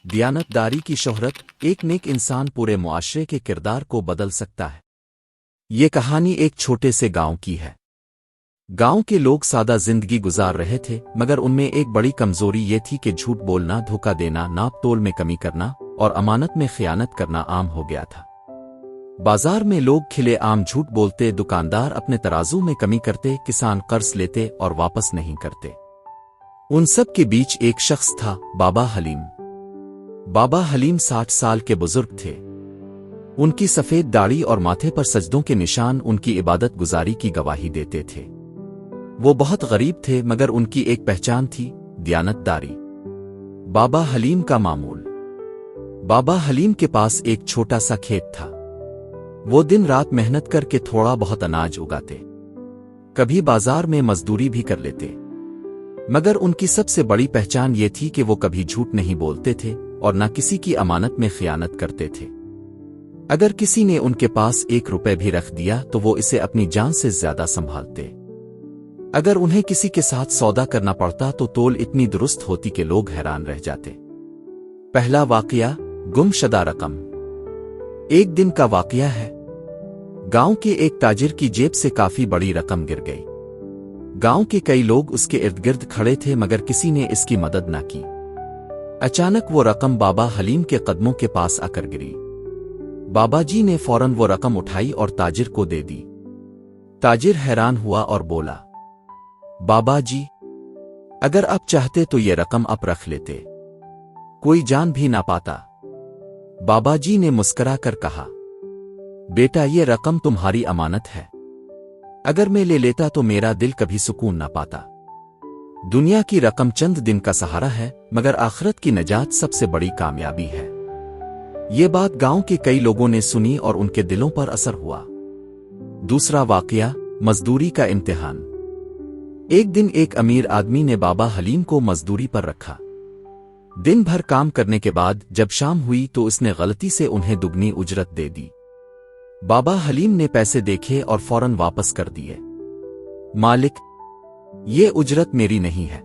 دیانتداری کی شہرت ایک نیک انسان پورے معاشرے کے کردار کو بدل سکتا ہے۔ یہ کہانی ایک چھوٹے سے گاؤں کی ہے۔ گاؤں کے لوگ سادہ زندگی گزار رہے تھے، مگر ان میں ایک بڑی کمزوری یہ تھی کہ جھوٹ بولنا، دھوکہ دینا، ناپ تول میں کمی کرنا اور امانت میں خیانت کرنا عام ہو گیا تھا۔ بازار میں لوگ کھلے عام جھوٹ بولتے، دکاندار اپنے ترازو میں کمی کرتے، کسان قرض لیتے اور واپس نہیں کرتے۔ ان سب کے بیچ ایک شخص تھا، بابا حلیم۔ بابا حلیم 60 سال کے بزرگ تھے۔ ان کی سفید داڑھی اور ماتھے پر سجدوں کے نشان ان کی عبادت گزاری کی گواہی دیتے تھے۔ وہ بہت غریب تھے، مگر ان کی ایک پہچان تھی، دیانتداری۔ بابا حلیم کا معمول۔ بابا حلیم کے پاس ایک چھوٹا سا کھیت تھا۔ وہ دن رات محنت کر کے تھوڑا بہت اناج اگاتے، کبھی بازار میں مزدوری بھی کر لیتے، مگر ان کی سب سے بڑی پہچان یہ تھی کہ وہ کبھی جھوٹ نہیں بولتے تھے اور نہ کسی کی امانت میں خیانت کرتے تھے۔ اگر کسی نے ان کے پاس 1 روپے بھی رکھ دیا تو وہ اسے اپنی جان سے زیادہ سنبھالتے۔ اگر انہیں کسی کے ساتھ سودا کرنا پڑتا تو تول اتنی درست ہوتی کہ لوگ حیران رہ جاتے۔ پہلا واقعہ، گم شدہ رقم۔ ایک دن کا واقعہ ہے۔ گاؤں کے ایک تاجر کی جیب سے کافی بڑی رقم گر گئی۔ گاؤں کے کئی لوگ اس کے ارد گرد کھڑے تھے، مگر کسی نے اس کی مدد نہ کی۔ اچانک وہ رقم بابا حلیم کے قدموں کے پاس آ کر گری۔ بابا جی نے فوراً وہ رقم اٹھائی اور تاجر کو دے دی۔ تاجر حیران ہوا اور بولا، بابا جی، اگر آپ چاہتے تو یہ رقم آپ رکھ لیتے، کوئی جان بھی نہ پاتا۔ بابا جی نے مسکرا کر کہا، بیٹا، یہ رقم تمہاری امانت ہے۔ اگر میں لے لیتا تو میرا دل کبھی سکون نہ پاتا۔ دنیا کی رقم چند دن کا سہارا ہے، مگر آخرت کی نجات سب سے بڑی کامیابی ہے۔ یہ بات گاؤں کے کئی لوگوں نے سنی اور ان کے دلوں پر اثر ہوا۔ دوسرا واقعہ، مزدوری کا امتحان۔ ایک دن ایک امیر آدمی نے بابا حلیم کو مزدوری پر رکھا۔ دن بھر کام کرنے کے بعد جب شام ہوئی تو اس نے غلطی سے انہیں دگنی اجرت دے دی۔ بابا حلیم نے پیسے دیکھے اور فوراً واپس کر دیے۔ مالک، یہ اجرت میری نہیں ہے،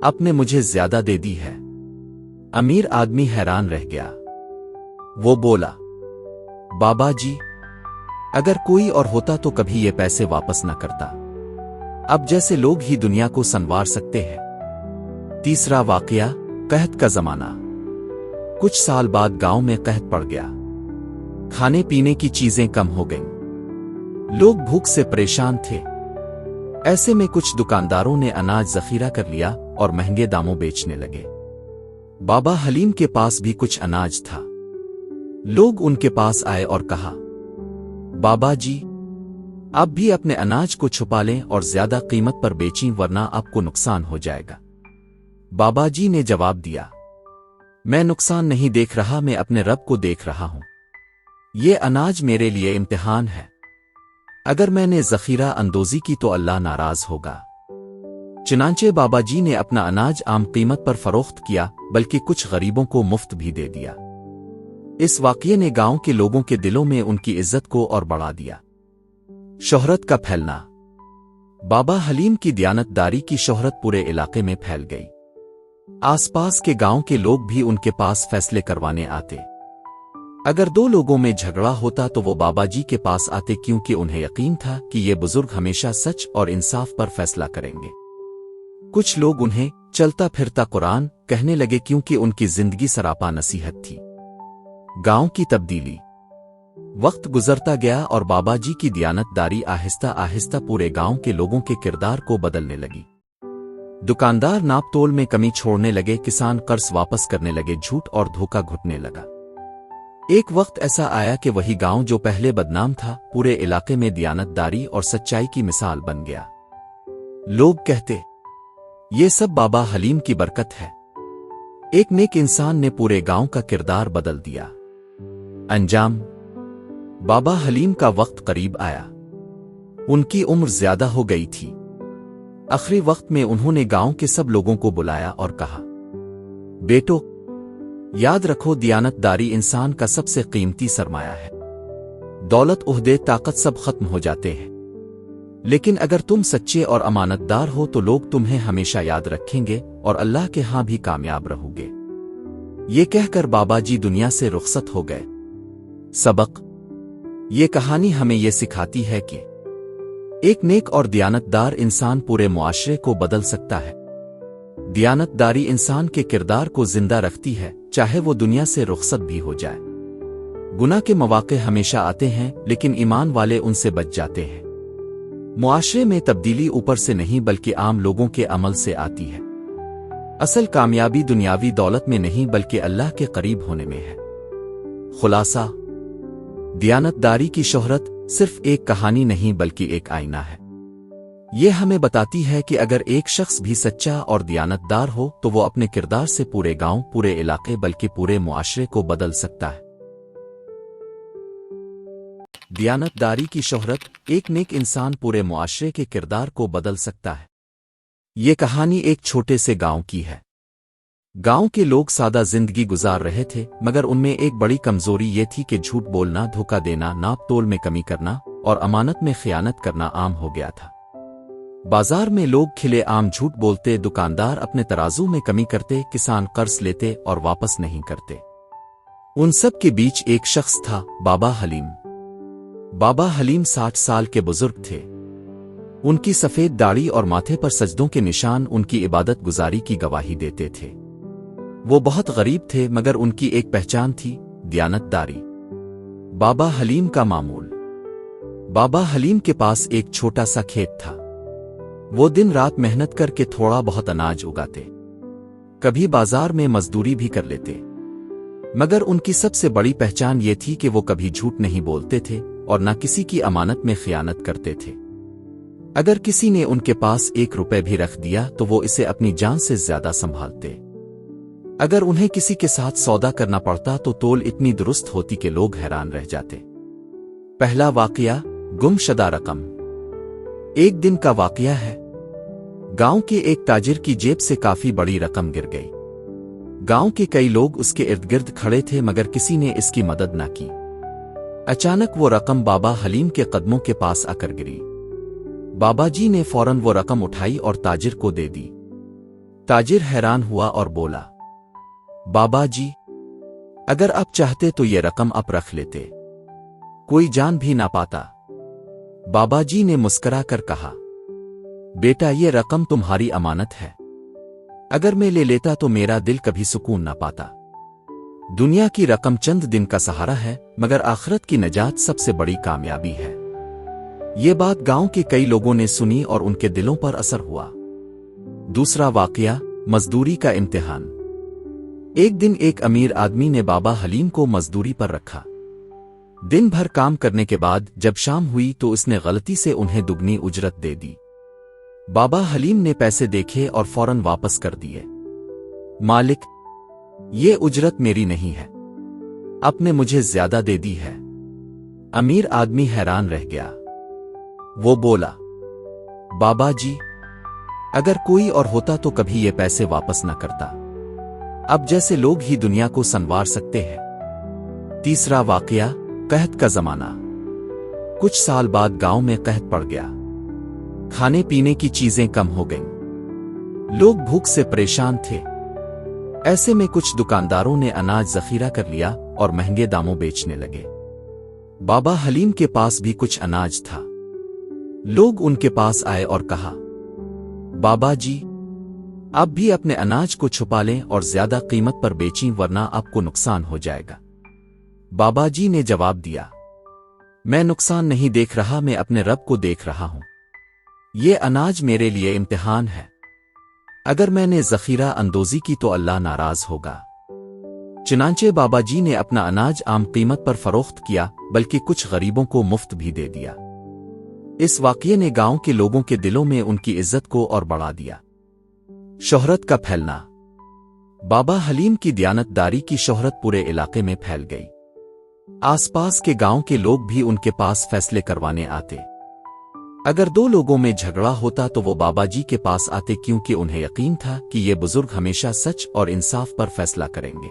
آپ نے مجھے زیادہ دے دی ہے۔ امیر آدمی حیران رہ گیا۔ وہ بولا، بابا جی، اگر کوئی اور ہوتا تو کبھی یہ پیسے واپس نہ کرتا۔ اب جیسے لوگ ہی دنیا کو سنوار سکتے ہیں۔ تیسرا واقعہ، قحط کا زمانہ۔ کچھ سال بعد گاؤں میں قحط پڑ گیا۔ کھانے پینے کی چیزیں کم ہو گئیں۔ لوگ بھوک سے پریشان تھے۔ ایسے میں کچھ دکانداروں نے اناج ذخیرہ کر لیا اور مہنگے داموں بیچنے لگے۔ بابا حلیم کے پاس بھی کچھ اناج تھا۔ لوگ ان کے پاس آئے اور کہا، بابا جی، آپ بھی اپنے اناج کو چھپا لیں اور زیادہ قیمت پر بیچیں، ورنہ آپ کو نقصان ہو جائے گا۔ بابا جی نے جواب دیا، میں نقصان نہیں دیکھ رہا، میں اپنے رب کو دیکھ رہا ہوں۔ یہ اناج میرے لیے امتحان ہے۔ اگر میں نے ذخیرہ اندوزی کی تو اللہ ناراض ہوگا۔ چنانچہ بابا جی نے اپنا اناج عام قیمت پر فروخت کیا، بلکہ کچھ غریبوں کو مفت بھی دے دیا۔ اس واقعے نے گاؤں کے لوگوں کے دلوں میں ان کی عزت کو اور بڑھا دیا۔ شہرت کا پھیلنا۔ بابا حلیم کی دیانتداری کی شہرت پورے علاقے میں پھیل گئی۔ آس پاس کے گاؤں کے لوگ بھی ان کے پاس فیصلے کروانے آتے۔ اگر 2 لوگوں میں جھگڑا ہوتا تو وہ بابا جی کے پاس آتے، کیونکہ انہیں یقین تھا کہ یہ بزرگ ہمیشہ سچ اور انصاف پر فیصلہ کریں گے۔ کچھ لوگ انہیں چلتا پھرتا قرآن کہنے لگے، کیونکہ ان کی زندگی سراپا نصیحت تھی۔ گاؤں کی تبدیلی۔ وقت گزرتا گیا اور بابا جی کی دیانتداری آہستہ آہستہ پورے گاؤں کے لوگوں کے کردار کو بدلنے لگی۔ دکاندار ناپ تول میں کمی چھوڑنے لگے، کسان قرض واپس کرنے لگے، جھوٹ اور دھوکہ گھٹنے لگا۔ ایک وقت ایسا آیا کہ وہی گاؤں جو پہلے بدنام تھا، پورے علاقے میں دیانتداری اور سچائی کی مثال بن گیا۔ لوگ کہتے، یہ سب بابا حلیم کی برکت ہے۔ ایک نیک انسان نے پورے گاؤں کا کردار بدل دیا۔ انجام۔ بابا حلیم کا وقت قریب آیا۔ ان کی عمر زیادہ ہو گئی تھی۔ آخری وقت میں انہوں نے گاؤں کے سب لوگوں کو بلایا اور کہا، بیٹو، یاد رکھو، دیانتداری انسان کا سب سے قیمتی سرمایہ ہے۔ دولت، عہدے، طاقت سب ختم ہو جاتے ہیں، لیکن اگر تم سچے اور امانت دار ہو تو لوگ تمہیں ہمیشہ یاد رکھیں گے اور اللہ کے ہاں بھی کامیاب رہو گے۔ ये कहकर बाबा जी दुनिया से रुखसत हो गए। सबक: ये कहानी हमें ये सिखाती है कि एक नेक और दियानतदार इंसान पूरे मुआशरे को बदल सकता है। दियानतदारी इंसान के किरदार को जिंदा रखती है, चाहे वो दुनिया से रुखसत भी हो जाए। गुनाह के मौके हमेशा आते हैं, लेकिन ईमान वाले उनसे बच जाते हैं। मुआशरे में तब्दीली ऊपर से नहीं बल्कि आम लोगों के अमल से आती है। असल कामयाबी दुनियावी दौलत में नहीं बल्कि अल्लाह के करीब होने में है। खुलासा: दियानतदारी की शोहरत सिर्फ एक कहानी नहीं बल्कि एक आईना है। ये हमें बताती है कि अगर एक शख्स भी सच्चा और दियानतदार हो तो वो अपने किरदार से पूरे गांव, पूरे इलाके बल्कि पूरे मुआशरे को बदल सकता है। दियानतदारी की शोहरत: एक नेक इंसान पूरे मुआशरे के किरदार को बदल सकता है। ये कहानी एक छोटे से गांव की है। गांव के लोग सादा जिंदगी गुजार रहे थे, मगर उनमें एक बड़ी कमजोरी ये थी कि झूठ बोलना, धोखा देना, नाप तोल में कमी करना और अमानत में खयानत करना आम हो गया था। बाजार में लोग खिले आम झूठ बोलते, दुकानदार अपने तराजू में कमी करते, किसान कर्ज लेते और वापस नहीं करते। उन सब के बीच एक शख्स था, बाबा हलीम। बाबा हलीम 60 साल के बुजुर्ग थे। उनकी सफेद दाढ़ी और माथे पर सजदों के निशान उनकी इबादत गुजारी की गवाही देते थे। वो बहुत गरीब थे, मगर उनकी एक पहचान थी, दियानतदारी। बाबा हलीम का मामूल: बाबा हलीम के पास एक छोटा सा खेत था। वो दिन रात मेहनत करके थोड़ा बहुत अनाज उगाते, कभी बाजार में मजदूरी भी कर लेते। मगर उनकी सबसे बड़ी पहचान ये थी कि वो कभी झूठ नहीं बोलते थे और न किसी की अमानत में खयानत करते थे। अगर किसी ने उनके पास 1 रुपए भी रख दिया तो वो इसे अपनी जान से ज्यादा संभालते। अगर उन्हें किसी के साथ सौदा करना पड़ता तो तोल इतनी दुरुस्त होती कि लोग हैरान रह जाते। पहला वाकया: गुमशुदा रकम। एक दिन का वाकया है। गांव के एक ताजिर की जेब से काफी बड़ी रकम गिर गई। गांव के कई लोग उसके इर्द गिर्द खड़े थे, मगर किसी ने इसकी मदद न की। अचानक वो रकम बाबा हलीम के कदमों के पास आकर गिरी। बाबा जी ने फौरन वो रकम उठाई और ताजिर को दे दी। ताजिर हैरान हुआ और बोला, बाबा जी, अगर आप चाहते तो ये रकम आप रख लेते, कोई जान भी ना पाता। बाबा जी ने मुस्करा कर कहा, बेटा, ये रकम तुम्हारी अमानत है। अगर मैं ले लेता तो मेरा दिल कभी सुकून ना पाता। दुनिया की रकम चंद दिन का सहारा है, मगर आखिरत की नजात सबसे बड़ी कामयाबी है। ये बात गांव के कई लोगों ने सुनी और उनके दिलों पर असर हुआ। दूसरा वाकया: मजदूरी का इम्तिहान। एक दिन एक अमीर आदमी ने बाबा हलीम को मजदूरी पर रखा। दिन भर काम करने के बाद जब शाम हुई तो उसने गलती से उन्हें दुगनी उजरत दे दी। बाबा हलीम ने पैसे देखे और फौरन वापस कर दिए। मालिक, ये उजरत मेरी नहीं है, आपने मुझे ज्यादा दे दी है। अमीर आदमी हैरान रह गया। वो बोला, बाबा जी, अगर कोई और होता तो कभी ये पैसे वापस न करता। अब जैसे लोग ही दुनिया को संवार सकते हैं। तीसरा वाकया: कहत का जमाना। कुछ साल बाद गांव में कहत पड़ गया। खाने पीने की चीजें कम हो गईं। लोग भूख से परेशान थे। ऐसे में कुछ दुकानदारों ने अनाज जखीरा कर लिया और महंगे दामों बेचने लगे। बाबा हलीम के पास भी कुछ अनाज था। लोग उनके पास आए और कहा, बाबा जी, आप भी अपने अनाज को छुपा लें और ज्यादा कीमत पर बेचें, वरना आपको नुकसान हो जाएगा। बाबा जी ने जवाब दिया, मैं नुकसान नहीं देख रहा, मैं अपने रब को देख रहा हूं। ये अनाज मेरे लिए इम्तिहान है। अगर मैंने जखीरा अंदोजी की तो अल्लाह नाराज होगा। चुनांचे बाबा जी ने अपना अनाज आम कीमत पर फरोख्त किया, बल्कि कुछ गरीबों को मुफ्त भी दे दिया। इस वाकये ने गांव के लोगों के दिलों में उनकी इज्जत को और बढ़ा दिया। शोहरत का फैलना। बाबा हलीम की दियानतदारी की शोहरत पूरे इलाके में फैल गई। आसपास के गांव के लोग भी उनके पास फैसले करवाने आते। अगर 2 लोगों में झगड़ा होता तो वो बाबा जी के पास आते, क्योंकि उन्हें यकीन था कि ये बुजुर्ग हमेशा सच और इंसाफ पर फैसला करेंगे।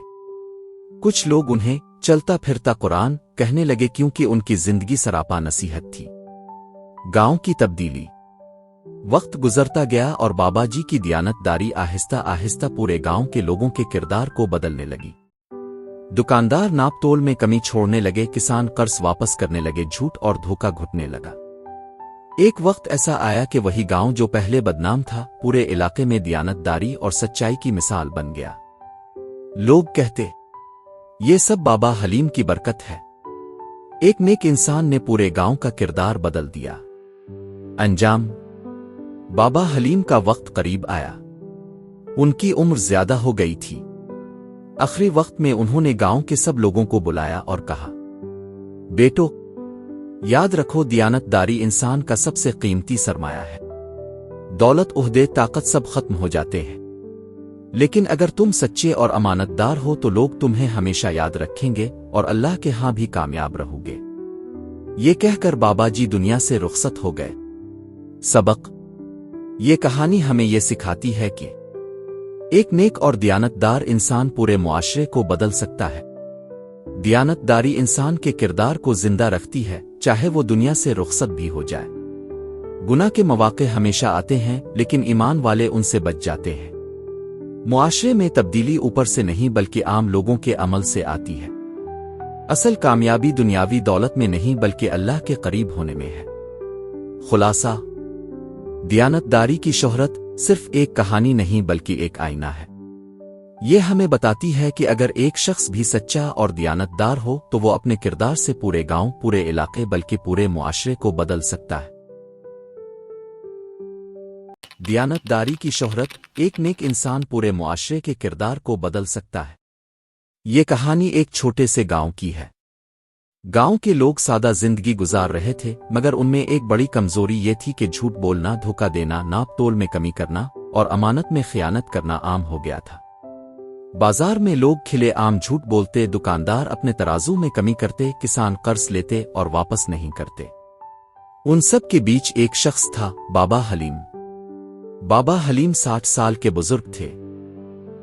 कुछ लोग उन्हें चलता फिरता कुरान कहने लगे, क्योंकि उनकी जिंदगी सरापा नसीहत थी। गांव की तब्दीली। वक्त गुजरता गया और बाबा जी की दियानतदारी आहिस्ता आहिस्ता पूरे गांव के लोगों के किरदार को बदलने लगी। दुकानदार नाप तोल में कमी छोड़ने लगे, किसान कर्ज वापस करने लगे, झूठ और धोखा घुटने लगा। एक वक्त ऐसा आया कि वही गांव जो पहले बदनाम था पूरे इलाके में दियानतदारी और सच्चाई की मिसाल बन गया। लोग कहते, ये सब बाबा हलीम की बरकत है। एक नेक इंसान ने पूरे गांव का किरदार बदल दिया। अंजाम, बाबा हलीम का वक्त करीब आया। उनकी उम्र ज्यादा हो गई थी। आखिरी वक्त में उन्होंने गांव के सब लोगों को बुलाया और कहा, बेटो, याद रखो, दियानतदारी इंसान का सबसे कीमती सरमाया है। दौलत, ओहदे, ताकत सब खत्म हो जाते हैं, लेकिन अगर तुम सच्चे और अमानतदार हो तो लोग तुम्हें हमेशा याद रखेंगे और अल्लाह के हां भी कामयाब रहोगे। ये कहकर बाबा जी दुनिया से रुखसत हो गए। सबक, ये कहानी हमें ये सिखाती है कि एक नेक और दियानतदार इंसान पूरे मुआशरे को बदल सकता है। दियानतदारी इंसान के किरदार को जिंदा रखती है, चाहे वो दुनिया से रुखसत भी हो जाए। गुनाह के मौके हमेशा आते हैं, लेकिन ईमान वाले उनसे बच जाते हैं। मुआशरे में तब्दीली ऊपर से नहीं बल्कि आम लोगों के अमल से आती है। असल कामयाबी दुनियावी दौलत में नहीं बल्कि अल्लाह के करीब होने में है। खुलासा, दियानतदारी की शोहरत सिर्फ एक कहानी नहीं बल्कि एक आईना है। ये हमें बताती है कि अगर एक शख्स भी सच्चा और दियानतदार हो तो वो अपने किरदार से पूरे गांव, पूरे इलाके बल्कि पूरे मुआशरे को बदल सकता है। दियानतदारी की शोहरत, एक नेक इंसान पूरे मुआशरे के किरदार को बदल सकता है। ये कहानी एक छोटे से गांव की है। गांव के लोग सादा जिंदगी गुजार रहे थे, मगर उनमें एक बड़ी कमजोरी ये थी कि झूठ बोलना, धोखा देना, नाप तोल में कमी करना और अमानत में खयानत करना आम हो गया था। बाजार में लोग खिले आम झूठ बोलते, दुकानदार अपने तराजू में कमी करते, किसान कर्ज लेते और वापस नहीं करते। उन सब के बीच एक शख्स था, बाबा हलीम। बाबा हलीम 60 साल के बुजुर्ग थे।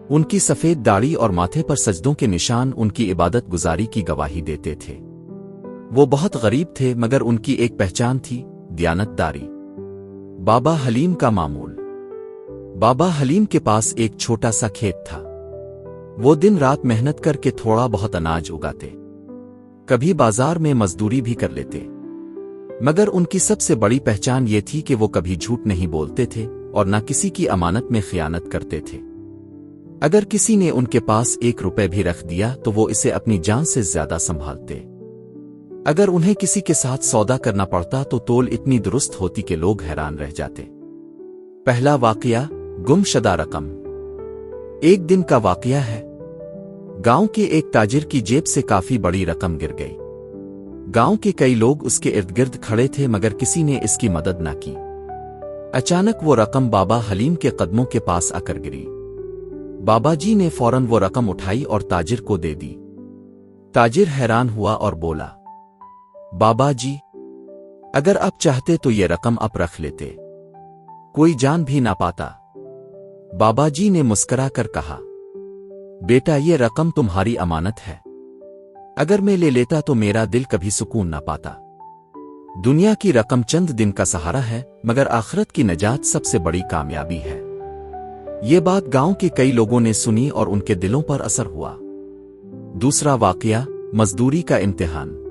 उनकी सफेद दाढ़ी और माथे पर सजदों के निशान उनकी इबादत गुजारी की गवाही देते थे। वो बहुत गरीब थे, मगर उनकी एक पहचान थी, दियानतदारी। बाबा हलीम का मामूल। बाबा हलीम के पास एक छोटा सा खेत था। वो दिन रात मेहनत करके थोड़ा बहुत अनाज उगाते, कभी बाजार में मजदूरी भी कर लेते। मगर उनकी सबसे बड़ी पहचान ये थी कि वो कभी झूठ नहीं बोलते थे और न किसी की अमानत में खयानत करते थे। अगर किसी ने उनके पास 1 रुपए भी रख दिया तो वो इसे अपनी जान से ज्यादा संभालते। अगर उन्हें किसी के साथ सौदा करना पड़ता तो तोल इतनी दुरुस्त होती कि लोग हैरान रह जाते। पहला वाकया, गुमशुदा रकम। एक दिन का वाकया है। गांव के एक ताजिर की जेब से काफी बड़ी रकम गिर गई। गांव के कई लोग उसके इर्द गिर्द खड़े थे, मगर किसी ने इसकी मदद न की। अचानक वो रकम बाबा हलीम के कदमों के पास आकर गिरी। बाबा जी ने फौरन वो रकम उठाई और ताजिर को दे दी। ताजिर हैरान हुआ और बोला, बाबा जी, अगर आप चाहते तो ये रकम आप रख लेते, कोई जान भी ना पाता। बाबा जी ने मुस्करा कर कहा, बेटा, ये रकम तुम्हारी अमानत है। अगर मैं ले लेता तो मेरा दिल कभी सुकून ना पाता। दुनिया की रकम चंद दिन का सहारा है, मगर आखिरत की नजात सबसे बड़ी कामयाबी है। ये बात गांव के कई लोगों ने सुनी और उनके दिलों पर असर हुआ। दूसरा वाकया, मजदूरी का इम्तिहान।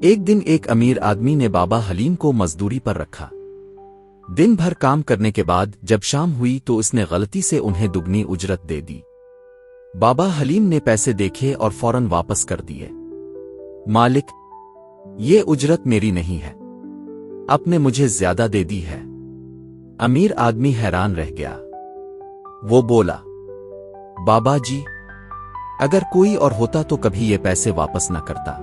एक दिन एक अमीर आदमी ने बाबा हलीम को मजदूरी पर रखा। दिन भर काम करने के बाद जब शाम हुई तो उसने गलती से उन्हें दुगनी उजरत दे दी। बाबा हलीम ने पैसे देखे और फौरन वापस कर दिए। मालिक, ये उजरत मेरी नहीं है, आपने मुझे ज्यादा दे दी है। अमीर आदमी हैरान रह गया। वो बोला, बाबा जी, अगर कोई और होता तो कभी ये पैसे वापस न करता।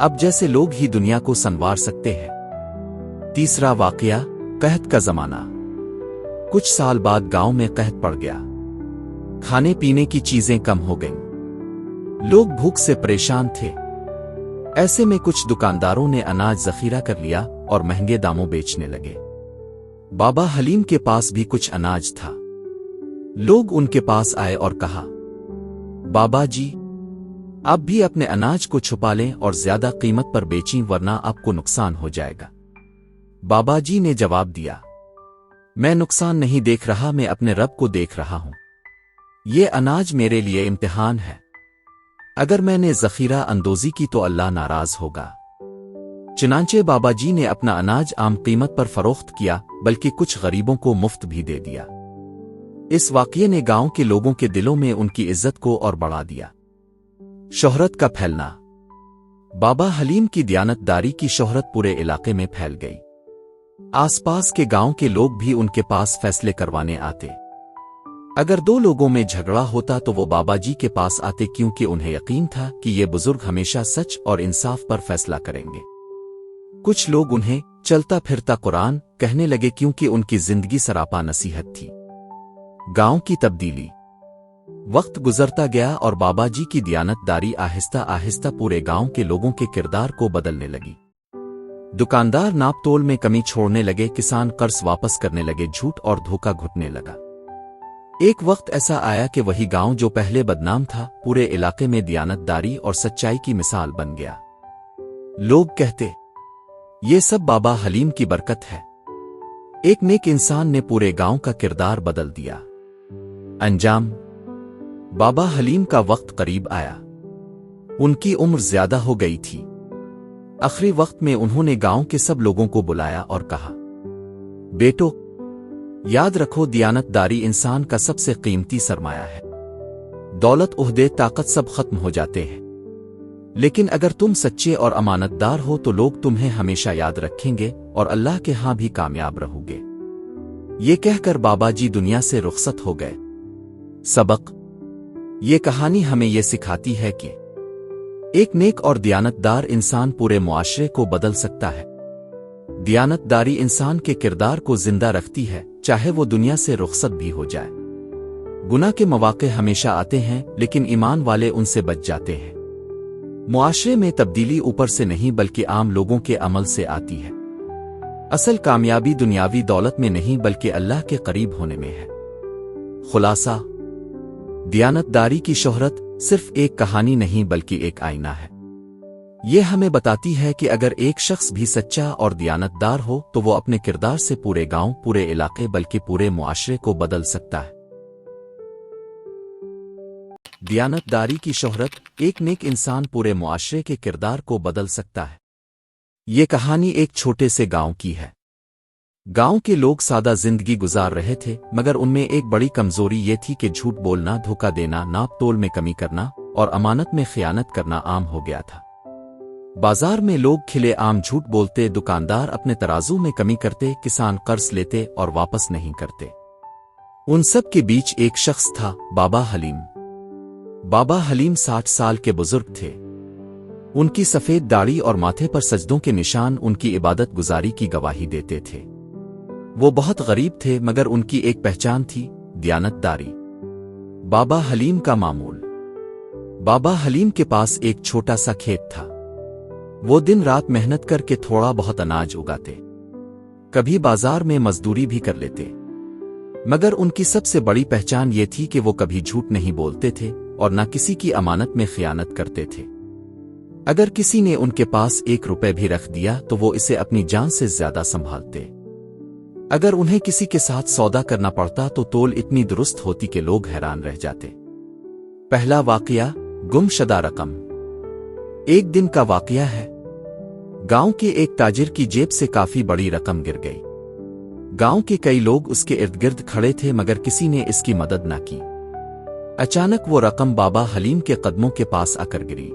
अब जैसे लोग ही दुनिया को संवार सकते हैं। तीसरा वाकया, कहत का जमाना। कुछ साल बाद गांव में कहत पड़ गया। खाने पीने की चीजें कम हो गईं। लोग भूख से परेशान थे। ऐसे में कुछ दुकानदारों ने अनाज जखीरा कर लिया और महंगे दामों बेचने लगे। बाबा हलीम के पास भी कुछ अनाज था। लोग उनके पास आए और कहा, बाबा जी, आप भी अपने अनाज को छुपा लें और ज्यादा कीमत पर बेचें, वरना आपको नुकसान हो जाएगा। बाबा जी ने जवाब दिया, मैं नुकसान नहीं देख रहा, मैं अपने रब को देख रहा हूं। ये अनाज मेरे लिए इम्तिहान है। اگر میں نے ذخیرہ اندوزی کی تو اللہ ناراض ہوگا۔ چنانچہ بابا جی نے اپنا اناج عام قیمت پر فروخت کیا، بلکہ کچھ غریبوں کو مفت بھی دے دیا۔ اس واقعے نے گاؤں کے لوگوں کے دلوں میں ان کی عزت کو اور بڑھا دیا۔ شہرت کا پھیلنا۔ بابا حلیم کی دیانت داری کی شہرت پورے علاقے میں پھیل گئی۔ آس پاس کے گاؤں کے لوگ بھی ان کے پاس فیصلے کروانے آتے۔ اگر دو لوگوں میں جھگڑا ہوتا تو وہ بابا جی کے پاس آتے، کیونکہ انہیں یقین تھا کہ یہ بزرگ ہمیشہ سچ اور انصاف پر فیصلہ کریں گے۔ کچھ لوگ انہیں چلتا پھرتا قرآن کہنے لگے، کیونکہ ان کی زندگی سراپا نصیحت تھی۔ گاؤں کی تبدیلی۔ وقت گزرتا گیا اور بابا جی کی دیانت داری آہستہ آہستہ پورے گاؤں کے لوگوں کے کردار کو بدلنے لگی۔ دکاندار ناپ تول میں کمی چھوڑنے لگے، کسان قرض واپس کرنے لگے، جھوٹ اور دھوکہ گھٹنے لگا۔ ایک وقت ایسا آیا کہ وہی گاؤں جو پہلے بدنام تھا، پورے علاقے میں دیانت داری اور سچائی کی مثال بن گیا۔ لوگ کہتے، یہ سب بابا حلیم کی برکت ہے۔ ایک نیک انسان نے پورے گاؤں کا کردار بدل دیا۔ انجام۔ بابا حلیم کا وقت قریب آیا۔ ان کی عمر زیادہ ہو گئی تھی۔ آخری وقت میں انہوں نے گاؤں کے سب لوگوں کو بلایا اور کہا، بیٹو، یاد رکھو، دیانت داری انسان کا سب سے قیمتی سرمایہ ہے۔ دولت، عہدے، طاقت سب ختم ہو جاتے ہیں، لیکن اگر تم سچے اور امانت دار ہو تو لوگ تمہیں ہمیشہ یاد رکھیں گے اور اللہ کے ہاں بھی کامیاب رہو گے۔ یہ کہہ کر بابا جی دنیا سے رخصت ہو گئے۔ سبق۔ یہ کہانی ہمیں یہ سکھاتی ہے کہ ایک نیک اور دیانت دار انسان پورے معاشرے کو بدل سکتا ہے۔ دیانت داری انسان کے کردار کو زندہ رکھتی ہے، چاہے وہ دنیا سے رخصت بھی ہو جائے۔ گناہ کے مواقع ہمیشہ آتے ہیں، لیکن ایمان والے ان سے بچ جاتے ہیں۔ معاشرے میں تبدیلی اوپر سے نہیں بلکہ عام لوگوں کے عمل سے آتی ہے۔ اصل کامیابی دنیاوی دولت میں نہیں بلکہ اللہ کے قریب ہونے میں ہے۔ خلاصہ، دیانت داری کی شہرت صرف ایک کہانی نہیں بلکہ ایک آئینہ ہے۔ یہ ہمیں بتاتی ہے کہ اگر ایک شخص بھی سچا اور دیانت دار ہو تو وہ اپنے کردار سے پورے گاؤں، پورے علاقے بلکہ پورے معاشرے کو بدل سکتا ہے۔ دیانت داری کی شہرت۔ ایک نیک انسان پورے معاشرے کے کردار کو بدل سکتا ہے۔ یہ کہانی ایک چھوٹے سے گاؤں کی ہے۔ گاؤں کے لوگ سادہ زندگی گزار رہے تھے، مگر ان میں ایک بڑی کمزوری یہ تھی کہ جھوٹ بولنا، دھوکہ دینا، ناپ تول میں کمی کرنا اور امانت میں خیانت کرنا عام ہو گیا تھا۔ بازار میں لوگ کھلے عام جھوٹ بولتے، دکاندار اپنے ترازو میں کمی کرتے، کسان قرض لیتے اور واپس نہیں کرتے۔ ان سب کے بیچ ایک شخص تھا، بابا حلیم۔ بابا حلیم 60 سال کے بزرگ تھے۔ ان کی سفید داڑھی اور ماتھے پر سجدوں کے نشان ان کی عبادت گزاری کی گواہی دیتے تھے۔ وہ بہت غریب تھے، مگر ان کی ایک پہچان تھی، دیانت داری۔ بابا حلیم کا معمول۔ بابا حلیم کے پاس ایک چھوٹا سا کھیت تھا۔ وہ دن رات محنت کر کے تھوڑا بہت اناج اگاتے، کبھی بازار میں مزدوری بھی کر لیتے، مگر ان کی سب سے بڑی پہچان یہ تھی کہ وہ کبھی جھوٹ نہیں بولتے تھے اور نہ کسی کی امانت میں خیانت کرتے تھے۔ اگر کسی نے ان کے پاس 1 روپے بھی رکھ دیا تو وہ اسے اپنی جان سے زیادہ سنبھالتے۔ اگر انہیں کسی کے ساتھ سودا کرنا پڑتا تو تول اتنی درست ہوتی کہ لوگ حیران رہ جاتے۔ پہلا واقعہ، گم شدہ رقم۔ ایک دن کا واقعہ ہے۔ گاؤں کے ایک تاجر کی جیب سے کافی بڑی رقم گر گئی۔ گاؤں کے کئی لوگ اس کے ارد گرد کھڑے تھے، مگر کسی نے اس کی مدد نہ کی۔ اچانک وہ رقم بابا حلیم کے قدموں کے پاس آ کر گری۔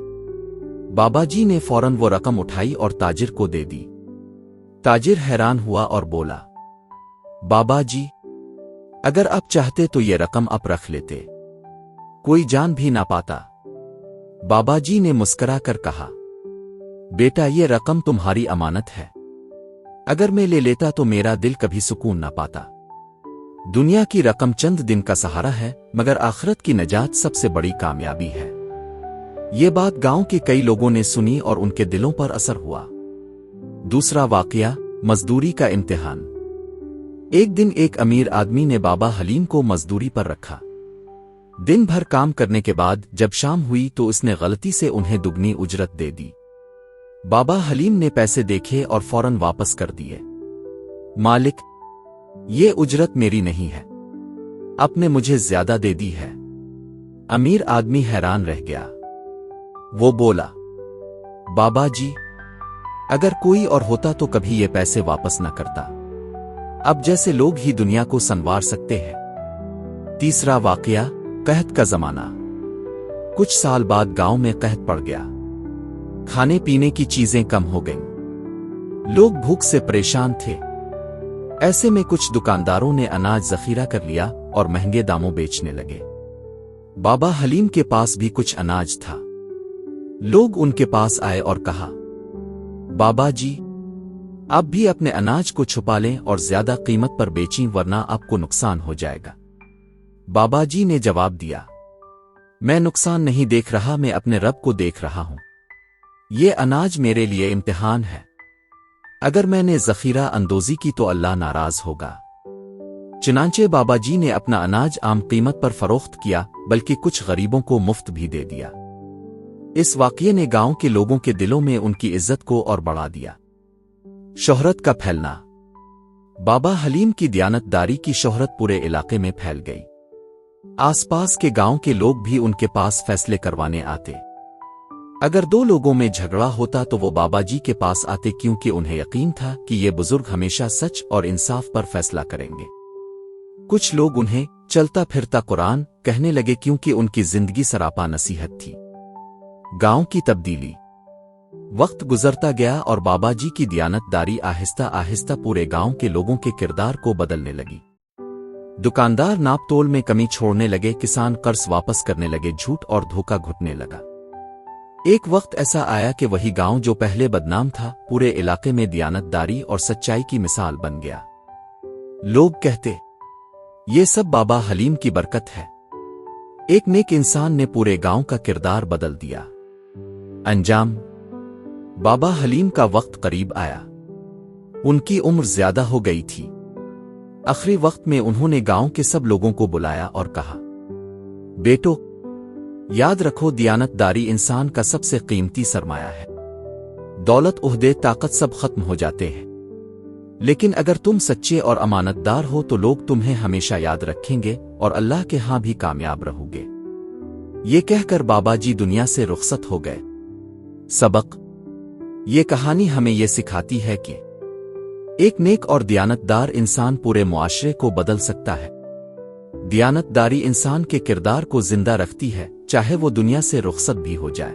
بابا جی نے فوراً وہ رقم اٹھائی اور تاجر کو دے دی۔ تاجر حیران ہوا اور بولا، بابا جی، اگر آپ چاہتے تو یہ رقم آپ رکھ لیتے، کوئی جان بھی نہ پاتا۔ بابا جی نے مسکرا کر کہا، بیٹا، یہ رقم تمہاری امانت ہے، اگر میں لے لیتا تو میرا دل کبھی سکون نہ پاتا۔ دنیا کی رقم چند دن کا سہارا ہے، مگر آخرت کی نجات سب سے بڑی کامیابی ہے۔ یہ بات گاؤں کے کئی لوگوں نے سنی اور ان کے دلوں پر اثر ہوا۔ دوسرا واقعہ، مزدوری کا امتحان۔ ایک دن ایک امیر آدمی نے بابا حلیم کو مزدوری پر رکھا۔ دن بھر کام کرنے کے بعد جب شام ہوئی تو اس نے غلطی سے انہیں دگنی اجرت دے دی۔ بابا حلیم نے پیسے دیکھے اور فوراً واپس کر دیے۔ مالک، یہ اجرت میری نہیں ہے، آپ نے مجھے زیادہ دے دی ہے۔ امیر آدمی حیران رہ گیا۔ वो बोला, बाबा जी, अगर कोई और होता तो कभी ये पैसे वापस न करता। अब जैसे लोग ही दुनिया को संवार सकते हैं। तीसरा वाकया, कहत का जमाना। कुछ साल बाद गांव में कहत पड़ गया। खाने पीने की चीजें कम हो गईं। लोग भूख से परेशान थे। ऐसे में कुछ दुकानदारों ने अनाज जखीरा कर लिया और महंगे दामों बेचने लगे। बाबा हलीम के पास भी कुछ अनाज था। लोग उनके पास आए और कहा, बाबा जी, आप भी अपने अनाज को छुपा लें और ज्यादा कीमत पर बेचें वरना आपको नुकसान हो जाएगा। बाबा जी ने जवाब दिया, मैं नुकसान नहीं देख रहा, मैं अपने रब को देख रहा हूं। ये अनाज मेरे लिए इम्तिहान है। अगर मैंने जखीरा अंदोजी की तो अल्लाह नाराज होगा। चुनांचे बाबा जी ने अपना अनाज आम कीमत पर फरोख्त किया, बल्कि कुछ गरीबों को मुफ्त भी दे दिया। इस वाकये ने गांव के लोगों के दिलों में उनकी इज्जत को और बढ़ा दिया। शोहरत का फैलना। बाबा हलीम की दयानतदारी की शोहरत पूरे इलाके में फैल गई। आसपास के गांव के लोग भी उनके पास फैसले करवाने आते। अगर दो लोगों में झगड़ा होता तो वो बाबा जी के पास आते, क्योंकि उन्हें यकीन था कि ये बुजुर्ग हमेशा सच और इंसाफ पर फैसला करेंगे। कुछ लोग उन्हें चलता फिरता कुरान कहने लगे, क्योंकि उनकी जिंदगी सरापा नसीहत थी। गांव की तब्दीली। वक्त गुजरता गया और बाबा जी की दयानतदारी आहिस्ता आहिस्ता पूरे गांव के लोगों के किरदार को बदलने लगी। दुकानदार नाप तोल में कमी छोड़ने लगे, किसान कर्ज वापस करने लगे, झूठ और धोखा घुटने लगा। एक वक्त ऐसा आया कि वही गांव जो पहले बदनाम था, पूरे इलाके में दयानतदारी और सच्चाई की मिसाल बन गया। लोग कहते, ये सब बाबा हलीम की बरकत है। एक नेक इंसान ने पूरे गांव का किरदार बदल दिया। अंजाम। बाबा हलीम का वक्त करीब आया। उनकी उम्र ज्यादा हो गई थी। आखिरी वक्त में उन्होंने गांव के सब लोगों को बुलाया और कहा, बेटो, याद रखो, दयानतदारी इंसान का सबसे कीमती सरमाया है। दौलत, ओहदे, ताकत सब खत्म हो जाते हैं, लेकिन अगर तुम सच्चे और अमानतदार हो तो लोग तुम्हें हमेशा याद रखेंगे और अल्लाह के हां भी कामयाब रहोगे। ये कहकर बाबा जी दुनिया से रुखसत हो गए। सबक। ये कहानी हमें ये सिखाती है कि एक नेक और दयानतदार इंसान पूरे मुआशरे को बदल सकता है। दयानतदारी इंसान के किरदार को जिंदा रखती है, चाहे वो दुनिया से रुखसत भी हो जाए।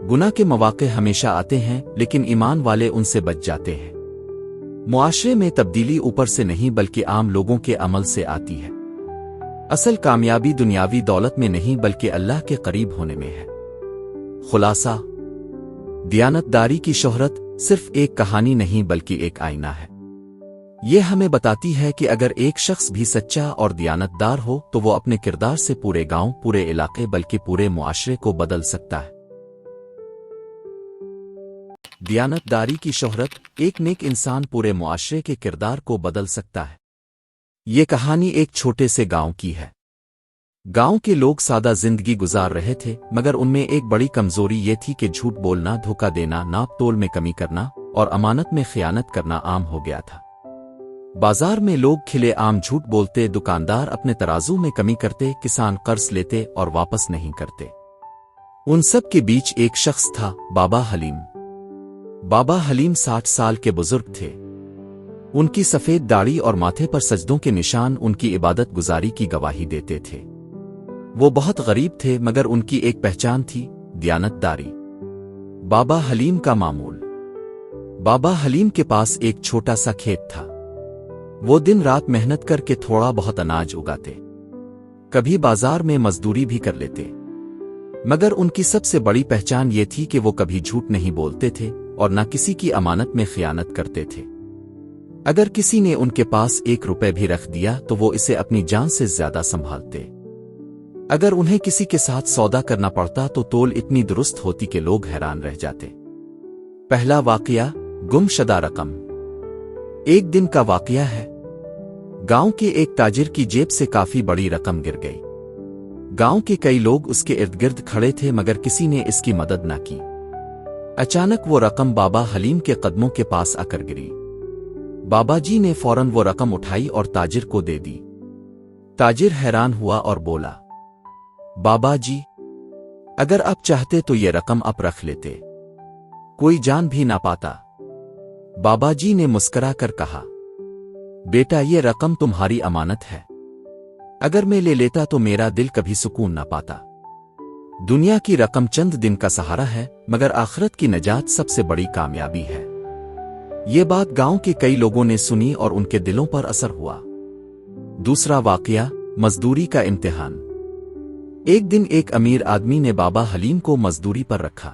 गुनाह के मौके हमेशा आते हैं, लेकिन ईमान वाले उनसे बच जाते हैं। मुआशरे में तब्दीली ऊपर से नहीं बल्कि आम लोगों के अमल से आती है। असल कामयाबी दुनियावी दौलत में नहीं बल्कि अल्लाह के करीब होने में है। खुलासा। दयानतदारी की शोहरत सिर्फ एक कहानी नहीं बल्कि एक आईना है। ये हमें बताती है कि अगर एक शख्स भी सच्चा और दयानतदार हो तो वो अपने किरदार से पूरे गांव, पूरे इलाके बल्कि पूरे मुआशरे को बदल सकता है। दयानतदारी की शोहरत। एक नेक इंसान पूरे मुआशरे के किरदार को बदल सकता है। ये कहानी एक छोटे से गांव की है। गांव के लोग सादा जिंदगी गुजार रहे थे, मगर उनमें एक बड़ी कमजोरी ये थी कि झूठ बोलना, धोखा देना, नाप तोल में कमी करना और अमानत में खयानत करना आम हो गया था। बाजार में लोग खिले आम झूठ बोलते, दुकानदार अपने तराजू में कमी करते, किसान कर्ज लेते और वापस नहीं करते। उन सब के बीच एक शख्स था, बाबा हलीम। बाबा हलीम 60 साल के बुजुर्ग थे। उनकी सफेद दाढ़ी और माथे पर सजदों के निशान उनकी इबादत गुजारी की गवाही देते थे। वो बहुत गरीब थे, मगर उनकी एक पहचान थी, दयानतदारी। बाबा हलीम का मामूल। बाबा हलीम के पास एक छोटा सा खेत था। वो दिन रात मेहनत करके थोड़ा बहुत अनाज उगाते, कभी बाजार में मजदूरी भी कर लेते। मगर उनकी सबसे बड़ी पहचान ये थी कि वो कभी झूठ नहीं बोलते थे और न किसी की अमानत में खयानत करते थे। अगर किसी ने उनके पास 1 रुपए भी रख दिया तो वो इसे अपनी जान से ज्यादा संभालते। अगर उन्हें किसी के साथ सौदा करना पड़ता तो तोल इतनी दुरुस्त होती कि लोग हैरान रह जाते। पहला वाकया, गुमशुदा रकम। एक दिन का वाकया है। गांव के एक ताजिर की जेब से काफी बड़ी रकम गिर गई। गांव के कई लोग उसके इर्द गिर्द खड़े थे, मगर किसी ने इसकी मदद न की। अचानक वो रकम बाबा हलीम के कदमों के पास आकर गिरी। बाबा जी ने फौरन वो रकम उठाई और ताजिर को दे दी। ताजिर हैरान हुआ और बोला, बाबा जी, अगर आप चाहते तो ये रकम आप रख लेते, कोई जान भी ना पाता। बाबा जी ने मुस्करा कर कहा, बेटा ये रकम तुम्हारी अमानत है, अगर मैं ले लेता तो मेरा दिल कभी सुकून ना पाता। दुनिया की रकम चंद दिन का सहारा है, मगर आखिरत की नजात सबसे बड़ी कामयाबी है। ये बात गांव के कई लोगों ने सुनी और उनके दिलों पर असर हुआ। दूसरा वाकया, मजदूरी का इम्तिहान। एक दिन एक अमीर आदमी ने बाबा हलीम को मजदूरी पर रखा।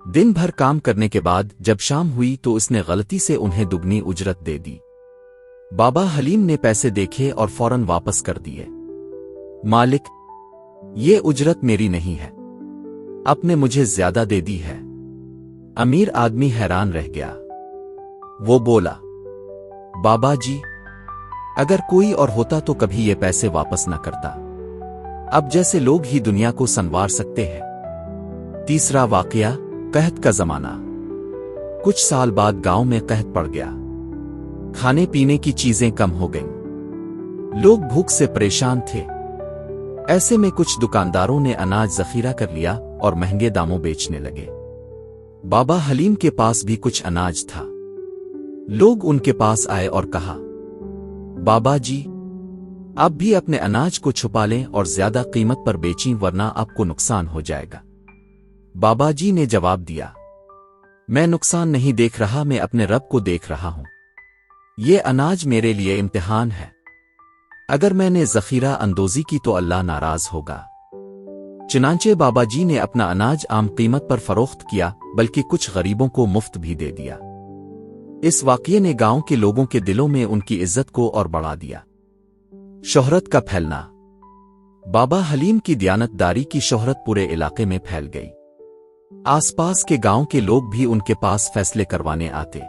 दिन भर काम करने के बाद जब शाम हुई तो उसने गलती से उन्हें दुगनी उजरत दे दी। बाबा हलीम ने पैसे देखे और फौरन वापस कर दिए। मालिक, ये उजरत मेरी नहीं है, आपने मुझे ज्यादा दे दी है। अमीर आदमी हैरान रह गया। वो बोला, बाबा जी, अगर कोई और होता तो कभी ये पैसे वापस न करता। अब जैसे लोग ही दुनिया को संवार सकते हैं। तीसरा वाकया, कहत का जमाना। कुछ साल बाद गांव में कहत पड़ गया। खाने पीने की चीजें कम हो गईं। लोग भूख से परेशान थे। ऐसे में कुछ दुकानदारों ने अनाज जखीरा कर लिया और महंगे दामों बेचने लगे। बाबा हलीम के पास भी कुछ अनाज था। लोग उनके पास आए और कहा, बाबा जी, आप भी अपने अनाज को छुपा लें और ज्यादा कीमत पर बेचें, वरना आपको नुकसान हो जाएगा। बाबा जी ने जवाब दिया, मैं नुकसान नहीं देख रहा, मैं अपने रब को देख रहा हूं। ये अनाज मेरे लिए इम्तिहान है। अगर मैंने जखीरा अंदोजी की तो अल्लाह नाराज होगा। चुनांचे बाबा जी ने अपना अनाज आम कीमत पर फरोख्त किया, बल्कि कुछ गरीबों को मुफ्त भी दे दिया। इस वाकये ने गांव के लोगों के दिलों में उनकी इज्जत को और बढ़ा दिया। शोहरत का फैलना। बाबा हलीम की दयानतदारी की शोहरत पूरे इलाके में फैल गई। आसपास के गांव के लोग भी उनके पास फैसले करवाने आते।